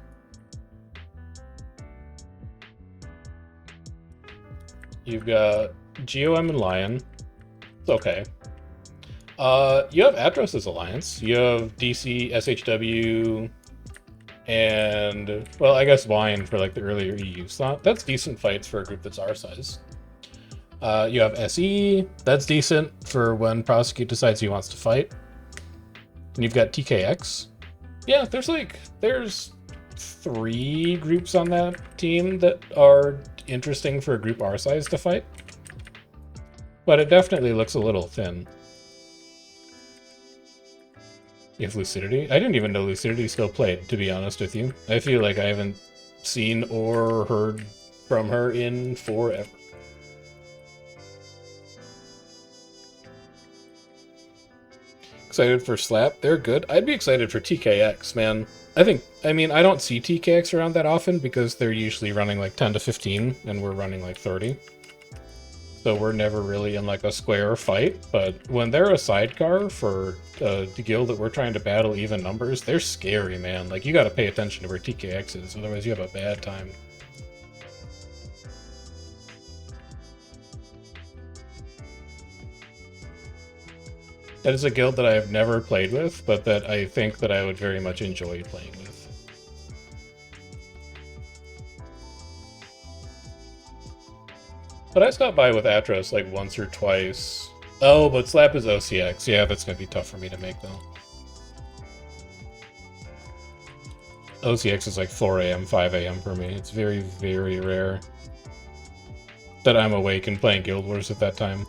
you've got GOM and Lion. It's okay. You have Atros' alliance. You have DC, SHW, and, well, I guess Wine for like the earlier EU slot. That's decent fights for a group that's our size. You have SE. That's decent for when Prosecute decides he wants to fight. And you've got TKX. Yeah, there's 3 groups on that team that are interesting for a group our size to fight. But it definitely looks a little thin. You have Lucidity? I didn't even know Lucidity still played, to be honest with you. I feel like I haven't seen or heard from her in forever. Excited for Slap? They're good. I'd be excited for TKX, man. I don't see TKX around that often because they're usually running like 10 to 15 and we're running like 30. So we're never really in like a square fight, but when they're a sidecar for the guild that we're trying to battle even numbers, they're scary, man. Like, you gotta pay attention to where TKX is, otherwise you have a bad time. That is a guild that I have never played with, but that I think that I would very much enjoy playing with. But I stopped by with Atros like once or twice. Oh, but Slap is OCX. Yeah, that's gonna be tough for me to make though. OCX is like 4 a.m., 5 a.m. for me. It's very, very rare that I'm awake and playing Guild Wars at that time.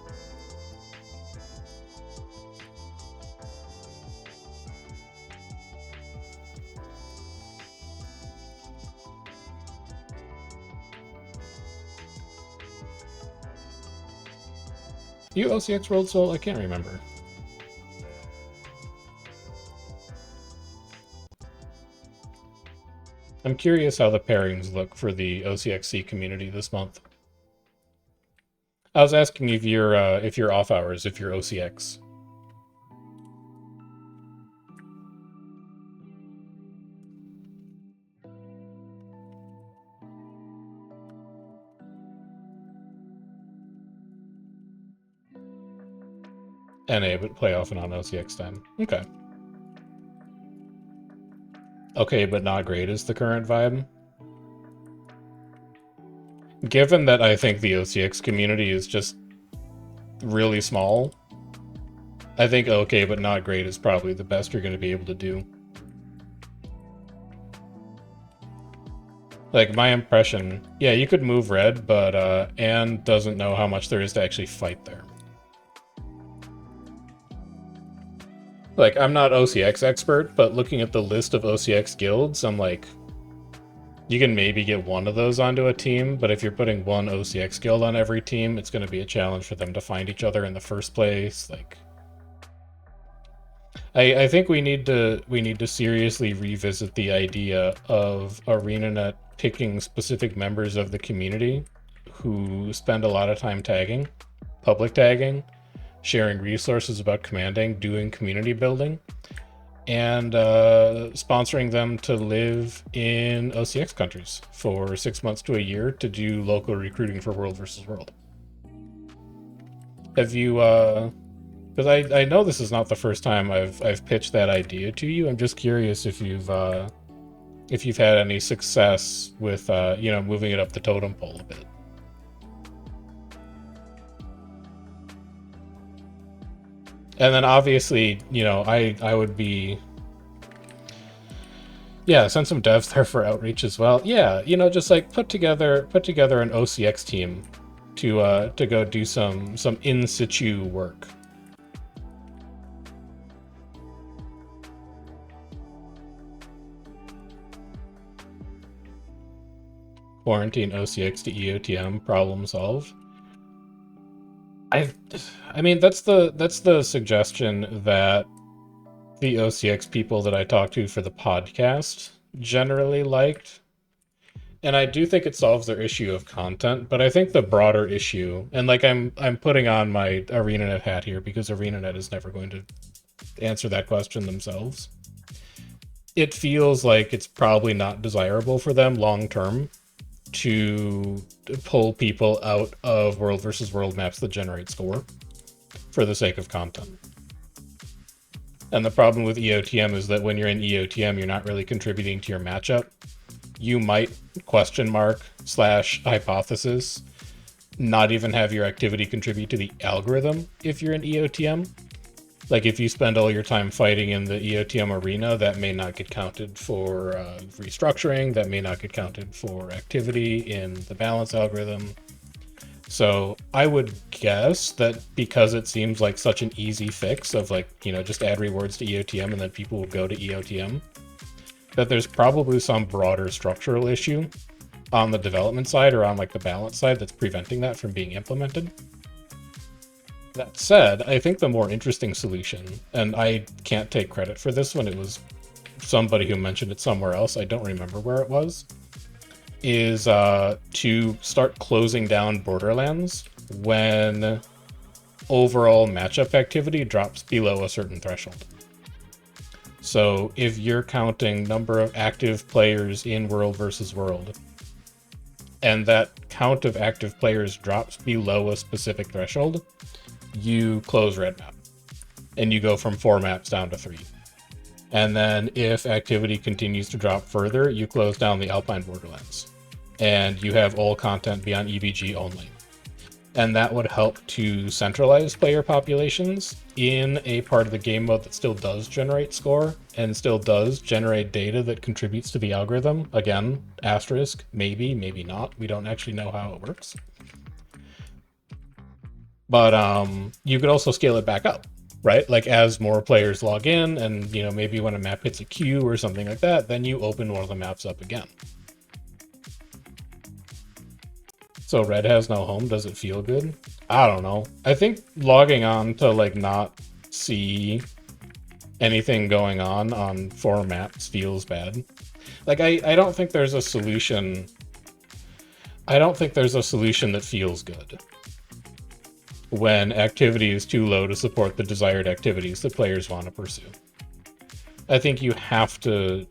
You OCX World Soul? I can't remember. I'm curious how the pairings look for the OCXC community this month. I was asking if you're off hours, if you're OCX. NA, but play off and on OCX time. Okay. Okay, but not great is the current vibe. Given that I think the OCX community is just really small, I think okay, but not great is probably the best you're going to be able to do. Like, my impression, yeah, you could move red, but Anne doesn't know how much there is to actually fight there. Like, I'm not OCX expert, but looking at the list of OCX guilds, I'm like, you can maybe get one of those onto a team, but if you're putting one OCX guild on every team, it's going to be a challenge for them to find each other in the first place. Like, I think we need to seriously revisit the idea of ArenaNet picking specific members of the community who spend a lot of time tagging, public tagging, sharing resources about commanding, doing community building, and sponsoring them to live in OCX countries for 6 months to a year to do local recruiting for World versus World. Have you, because I know this is not the first time I've pitched that idea to you. I'm just curious if you've had any success with moving it up the totem pole a bit. And then obviously, I would be, send some devs there for outreach as well. Yeah, just like put together an OCX team to go do some in situ work. Quarantine OCX to EOTM, problem solved. I mean, that's the suggestion that the OCX people that I talked to for the podcast generally liked. And I do think it solves their issue of content, but I think the broader issue, and like I'm putting on my ArenaNet hat here because ArenaNet is never going to answer that question themselves. It feels like it's probably not desirable for them long term to pull people out of world versus world maps that generate score for the sake of content. And the problem with EOTM is that when you're in EOTM, you're not really contributing to your matchup. You might question mark / hypothesis not even have your activity contribute to the algorithm if you're in EOTM. Like if you spend all your time fighting in the EOTM arena, that may not get counted for restructuring, that may not get counted for activity in the balance algorithm. So I would guess that because it seems like such an easy fix of like, you know, just add rewards to EOTM and then people will go to EOTM, that there's probably some broader structural issue on the development side or on like the balance side that's preventing that from being implemented. That said, I think the more interesting solution, and I can't take credit for this one, it was somebody who mentioned it somewhere else, I don't remember where it was, is to start closing down Borderlands when overall matchup activity drops below a certain threshold. So if you're counting number of active players in world versus world, and that count of active players drops below a specific threshold, you close red map and you go from 4 maps down to 3. And then if activity continues to drop further, you close down the Alpine Borderlands and you have all content be on EBG only. And that would help to centralize player populations in a part of the game mode that still does generate score and still does generate data that contributes to the algorithm. Again, asterisk, maybe, maybe not. We don't actually know how it works. But you could also scale it back up, right? Like as more players log in and, you know, maybe when a map hits a queue or something like that, then you open one of the maps up again. So red has no home. Does it feel good? I don't know. I think logging on to like not see anything going on 4 maps feels bad. Like I don't think there's a solution. I don't think there's a solution that feels good when activity is too low to support the desired activities that players want to pursue. I think you have to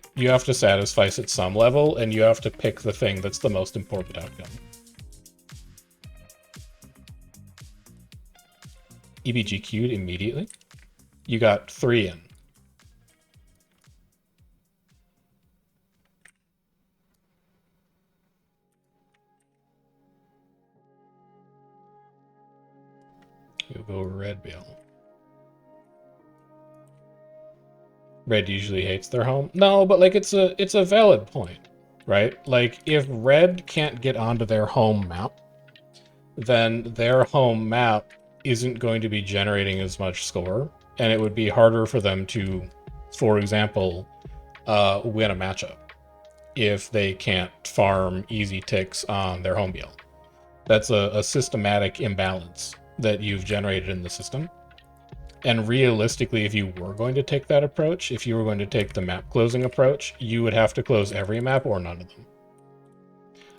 satisfy it at some level, and you have to pick the thing that's the most important outcome. EBG queued immediately. You got 3 in. You'll go red bill. Red usually hates their home. No, but like it's a valid point, right? Like if red can't get onto their home map, then their home map isn't going to be generating as much score, and it would be harder for them to, for example, win a matchup if they can't farm easy ticks on their home BL. That's a systematic imbalance that you've generated in the system. And realistically, if you were going to take that approach, if you were going to take the map closing approach, you would have to close every map or none of them.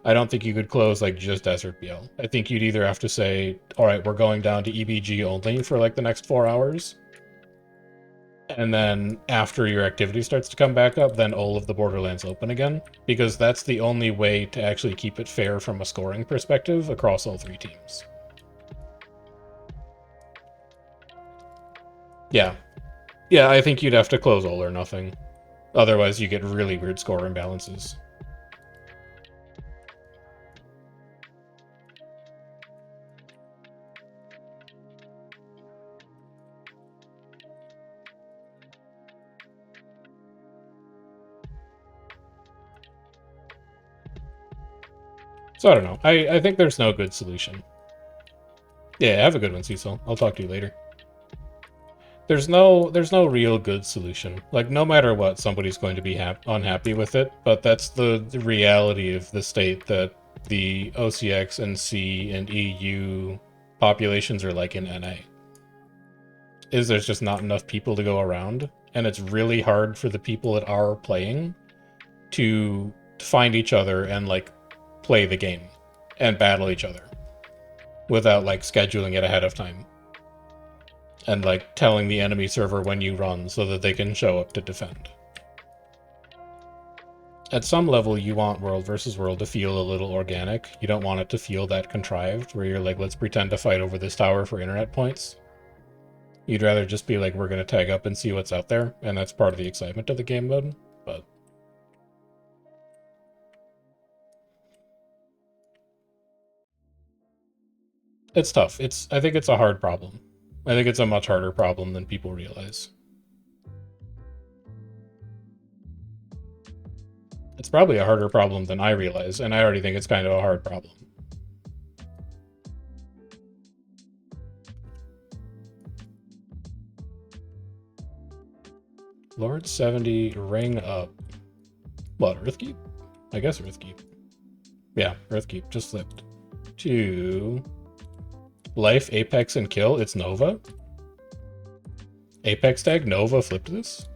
I don't think you could close like just Desert BL. I think you'd either have to say, all right, we're going down to EBG only for like the next 4 hours. And then after your activity starts to come back up, then all of the Borderlands open again, because that's the only way to actually keep it fair from a scoring perspective across all 3 teams. Yeah. Yeah, I think you'd have to close all or nothing. Otherwise, you get really weird score imbalances. So I don't know. I think there's no good solution. Yeah, have a good one, Cecil. I'll talk to you later. There's no real good solution. Like, no matter what, somebody's going to be unhappy with it, but that's the reality of the state that the OCX and C and EU populations are like in NA. Is there's just not enough people to go around, and it's really hard for the people that are playing to find each other and like play the game and battle each other without like scheduling it ahead of time and like telling the enemy server when you run so that they can show up to defend. At some level, you want world versus world to feel a little organic. You don't want it to feel that contrived, where you're like, let's pretend to fight over this tower for internet points. You'd rather just be like, we're going to tag up and see what's out there, and that's part of the excitement of the game mode, but... It's tough. I think it's a hard problem. I think it's a much harder problem than people realize. It's probably a harder problem than I realize, and I already think it's kind of a hard problem. Lord 70, ring up. What, Earthkeep? I guess Earthkeep. Yeah, Earthkeep, just flipped. To... Life, Apex, and Kill, it's Nova? Apex tag, Nova flipped this?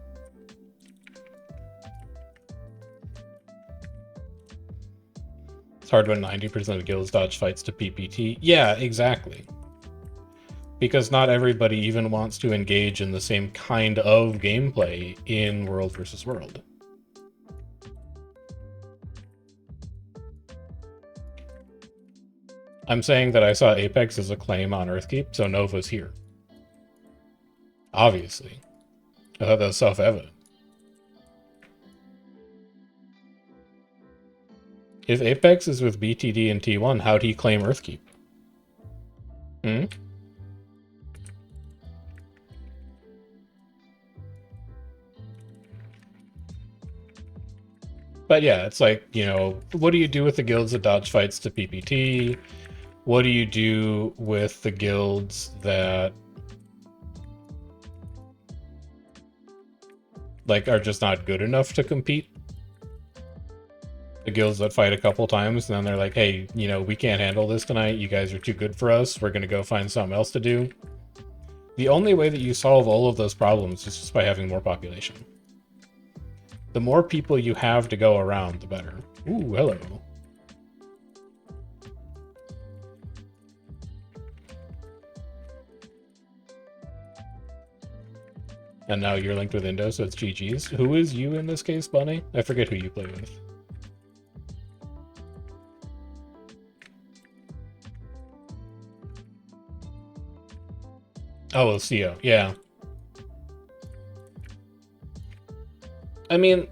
It's hard when 90% of guilds dodge fights to PPT. Yeah, exactly. Because not everybody even wants to engage in the same kind of gameplay in World versus World. I'm saying that I saw Apex as a claim on Earthkeep, so Nova's here. Obviously. I thought that was self-evident. If Apex is with BTD and T1, how'd he claim Earthkeep? Hmm? But yeah, it's like, you know, what do you do with the guilds that dodge fights to PPT? What do you do with the guilds that like are just not good enough to compete? The guilds that fight a couple times and then they're like, hey, you know, we can't handle this tonight. You guys are too good for us. We're going to go find something else to do. The only way that you solve all of those problems is just by having more population. The more people you have to go around, the better. Ooh, hello. And now you're linked with Indo, so it's GG's. Who is you in this case, Bunny? I forget who you play with. Oh, CO, yeah. I mean,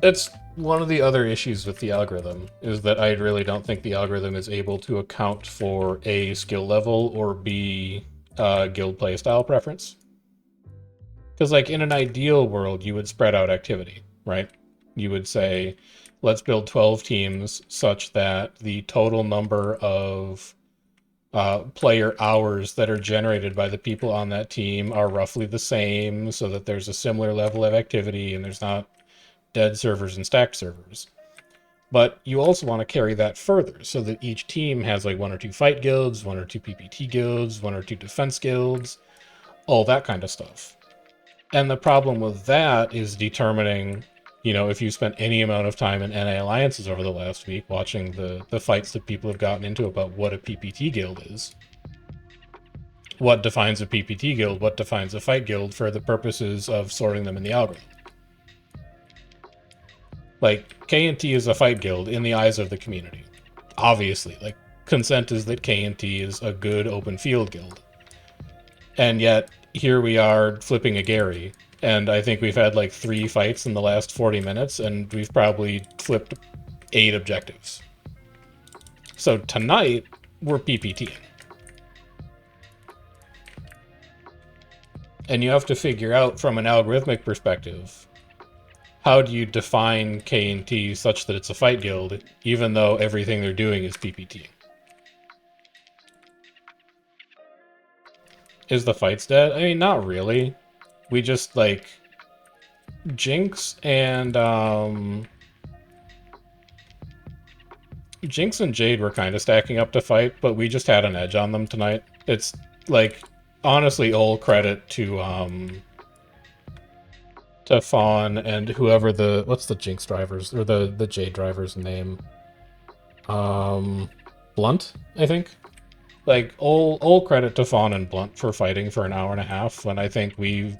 that's one of the other issues with the algorithm, is that I really don't think the algorithm is able to account for A, skill level, or B, guild playstyle preference. Because, like, in an ideal world, you would spread out activity, right? You would say, let's build 12 teams such that the total number of player hours that are generated by the people on that team are roughly the same, so that there's a similar level of activity and there's not dead servers and stacked servers. But you also want to carry that further, so that each team has like 1 or 2 fight guilds, 1 or 2 PPT guilds, 1 or 2 defense guilds, all that kind of stuff. And the problem with that is determining, you know, if you spent any amount of time in NA Alliances over the last week watching the fights that people have gotten into about what a PPT guild is. What defines a PPT guild, what defines a fight guild for the purposes of sorting them in the algorithm. Like, K&T is a fight guild in the eyes of the community. Obviously, like, consent is that K&T is a good open field guild. And yet, here we are flipping a Gary, and I think we've had like 3 fights in the last 40 minutes, and we've probably flipped 8 objectives. So tonight, we're PPTing. And you have to figure out, from an algorithmic perspective, how do you define K&T such that it's a fight guild, even though everything they're doing is PPT? Is the fights dead? I mean, not really. We just, like... Jinx and Jade were kind of stacking up to fight, but we just had an edge on them tonight. It's, like, honestly all credit to, to Fawn and whoever what's the Jinx drivers or the Jade driver's name? Blunt, I think. Like all credit to Fawn and Blunt for fighting for an hour and a half when I think we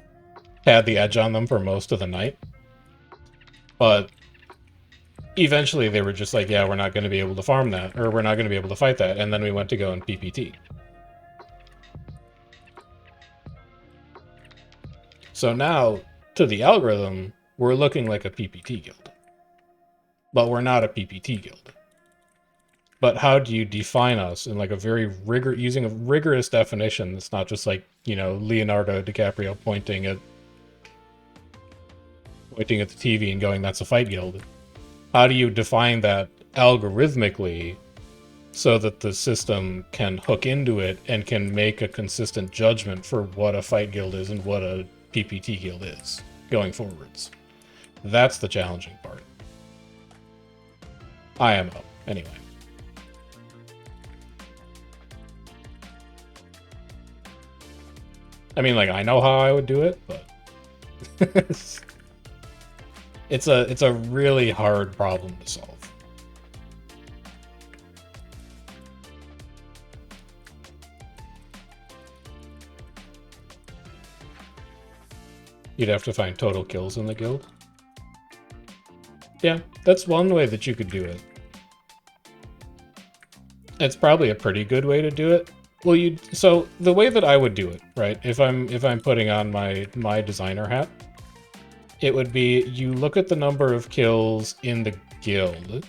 had the edge on them for most of the night. But eventually they were just like, yeah, we're not going to be able to farm that, or we're not going to be able to fight that, and then we went to go in PPT. So now, to the algorithm, we're looking like a PPT guild. But we're not a PPT guild. But how do you define us in like a very using a rigorous definition that's not just like, you know, Leonardo DiCaprio pointing at the TV and going, that's a fight guild? How do you define that algorithmically so that the system can hook into it and can make a consistent judgment for what a fight guild is and what a PPT guild is going forwards? That's the challenging part. I am up, anyway. I mean, like, I know how I would do it, but it's a really hard problem to solve. You'd have to find total kills in the guild. Yeah, that's one way that you could do it. It's probably a pretty good way to do it. Well, so the way that I would do it, right? If I'm putting on my designer hat, it would be you look at the number of kills in the guild,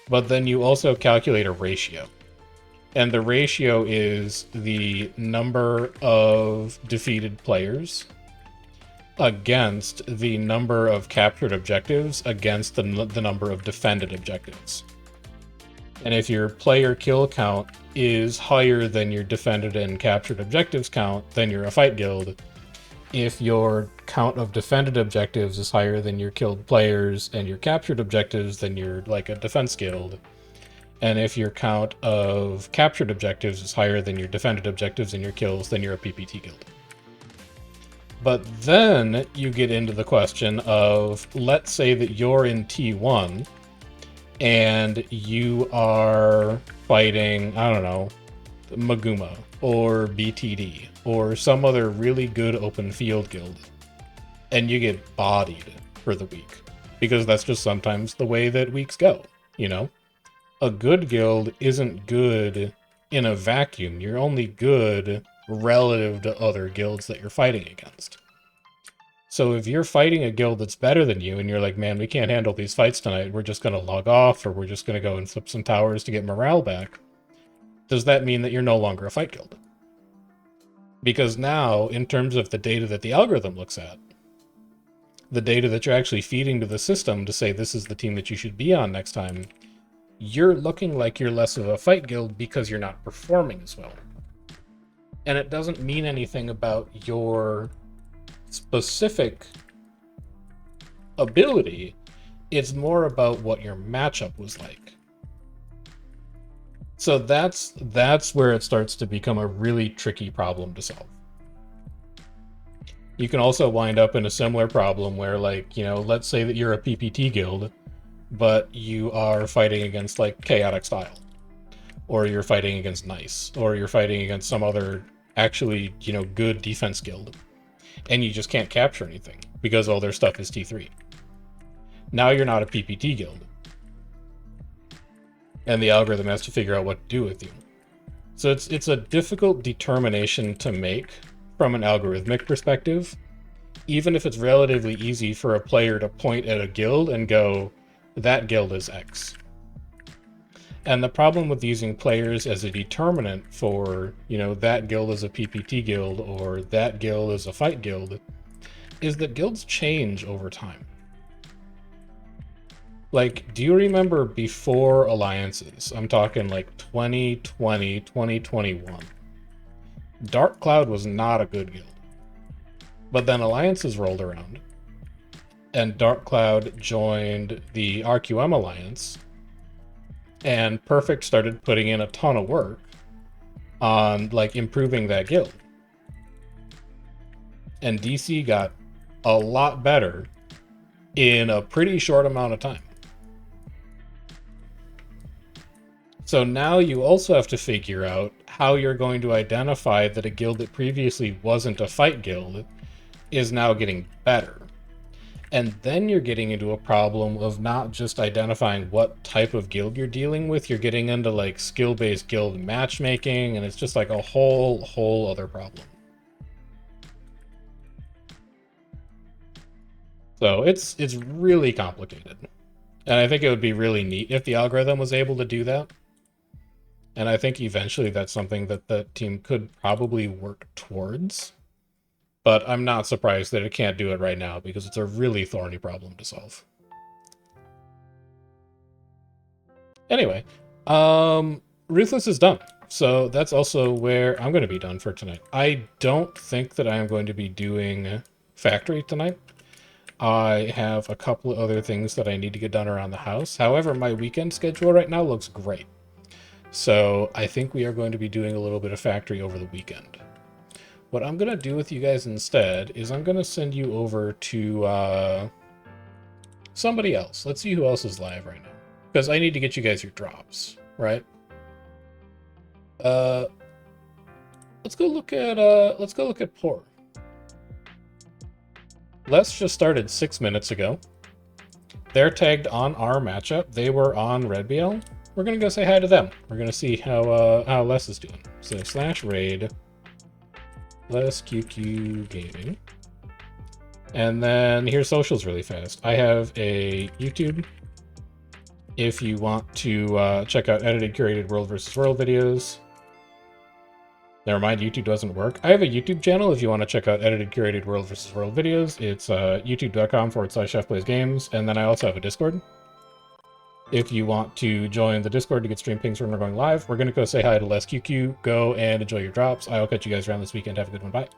but then you also calculate a ratio. And the ratio is the number of defeated players against the number of captured objectives against the number of defended objectives. And if your player kill count is higher than your defended and captured objectives count, then you're a fight guild. If your count of defended objectives is higher than your killed players and your captured objectives, then you're like a defense guild. And if your count of captured objectives is higher than your defended objectives and your kills, then you're a PPT guild. But then you get into the question of, let's say that you're in T1 and you are fighting, I don't know, Maguma or BTD or some other really good open field guild, and you get bodied for the week, because that's just sometimes the way that weeks go, you know? A good guild isn't good in a vacuum. You're only good relative to other guilds that you're fighting against. So if you're fighting a guild that's better than you and you're like, man, we can't handle these fights tonight, we're just going to log off, or we're just going to go and flip some towers to get morale back, does that mean that you're no longer a fight guild? Because now, in terms of the data that the algorithm looks at, the data that you're actually feeding to the system to say this is the team that you should be on next time, you're looking like you're less of a fight guild because you're not performing as well. And it doesn't mean anything about your specific ability. It's more about what your matchup was like. So that's where it starts to become a really tricky problem to solve. You can also wind up in a similar problem where, like, you know, let's say that you're a PPT guild, but you are fighting against like Chaotic Style, or you're fighting against Nice, or you're fighting against some other actually, you know, good defense guild, and you just can't capture anything because all their stuff is T3. Now you're not a PPT guild, and the algorithm has to figure out what to do with you. So it's a difficult determination to make from an algorithmic perspective, even if it's relatively easy for a player to point at a guild and go, that guild is X. And the problem with using players as a determinant for, you know, that guild is a PPT guild or that guild is a fight guild is that guilds change over time. Like, do you remember before alliances? I'm talking like 2020, 2021. Dark Cloud was not a good guild. But then alliances rolled around, and Dark Cloud joined the RQM Alliance, and Perfect started putting in a ton of work on like improving that guild. And DC got a lot better in a pretty short amount of time. So now you also have to figure out how you're going to identify that a guild that previously wasn't a fight guild is now getting better. And then you're getting into a problem of not just identifying what type of guild you're dealing with, you're getting into like skill-based guild matchmaking, and it's just like a whole other problem. So it's really complicated. And I think it would be really neat if the algorithm was able to do that. And I think eventually that's something that the team could probably work towards. But I'm not surprised that it can't do it right now because it's a really thorny problem to solve. Anyway, Ruthless is done. So that's also where I'm going to be done for tonight. I don't think that I am going to be doing Factory tonight. I have a couple of other things that I need to get done around the house. However, my weekend schedule right now looks great. So I think we are going to be doing a little bit of Factory over the weekend. What I'm going to do with you guys instead is I'm going to send you over to somebody else. Let's see who else is live right now. Because I need to get you guys your drops, right? Let's go look at Poor. Les just started 6 minutes ago. They're tagged on our matchup. They were on Red BL. We're gonna go say hi to them. We're gonna see how Les is doing. So /raid Les QQ Gaming. And then here's socials really fast. I have a YouTube. If you want to check out edited curated world versus world videos. Never mind, YouTube doesn't work. I have a YouTube channel if you want to check out edited curated world versus world videos. It's youtube.com/chefplaysgames. And then I also have a Discord. If you want to join the Discord to get stream pings when we're going live, we're going to go say hi to Les QQ. Go and enjoy your drops. I will catch you guys around this weekend. Have a good one. Bye.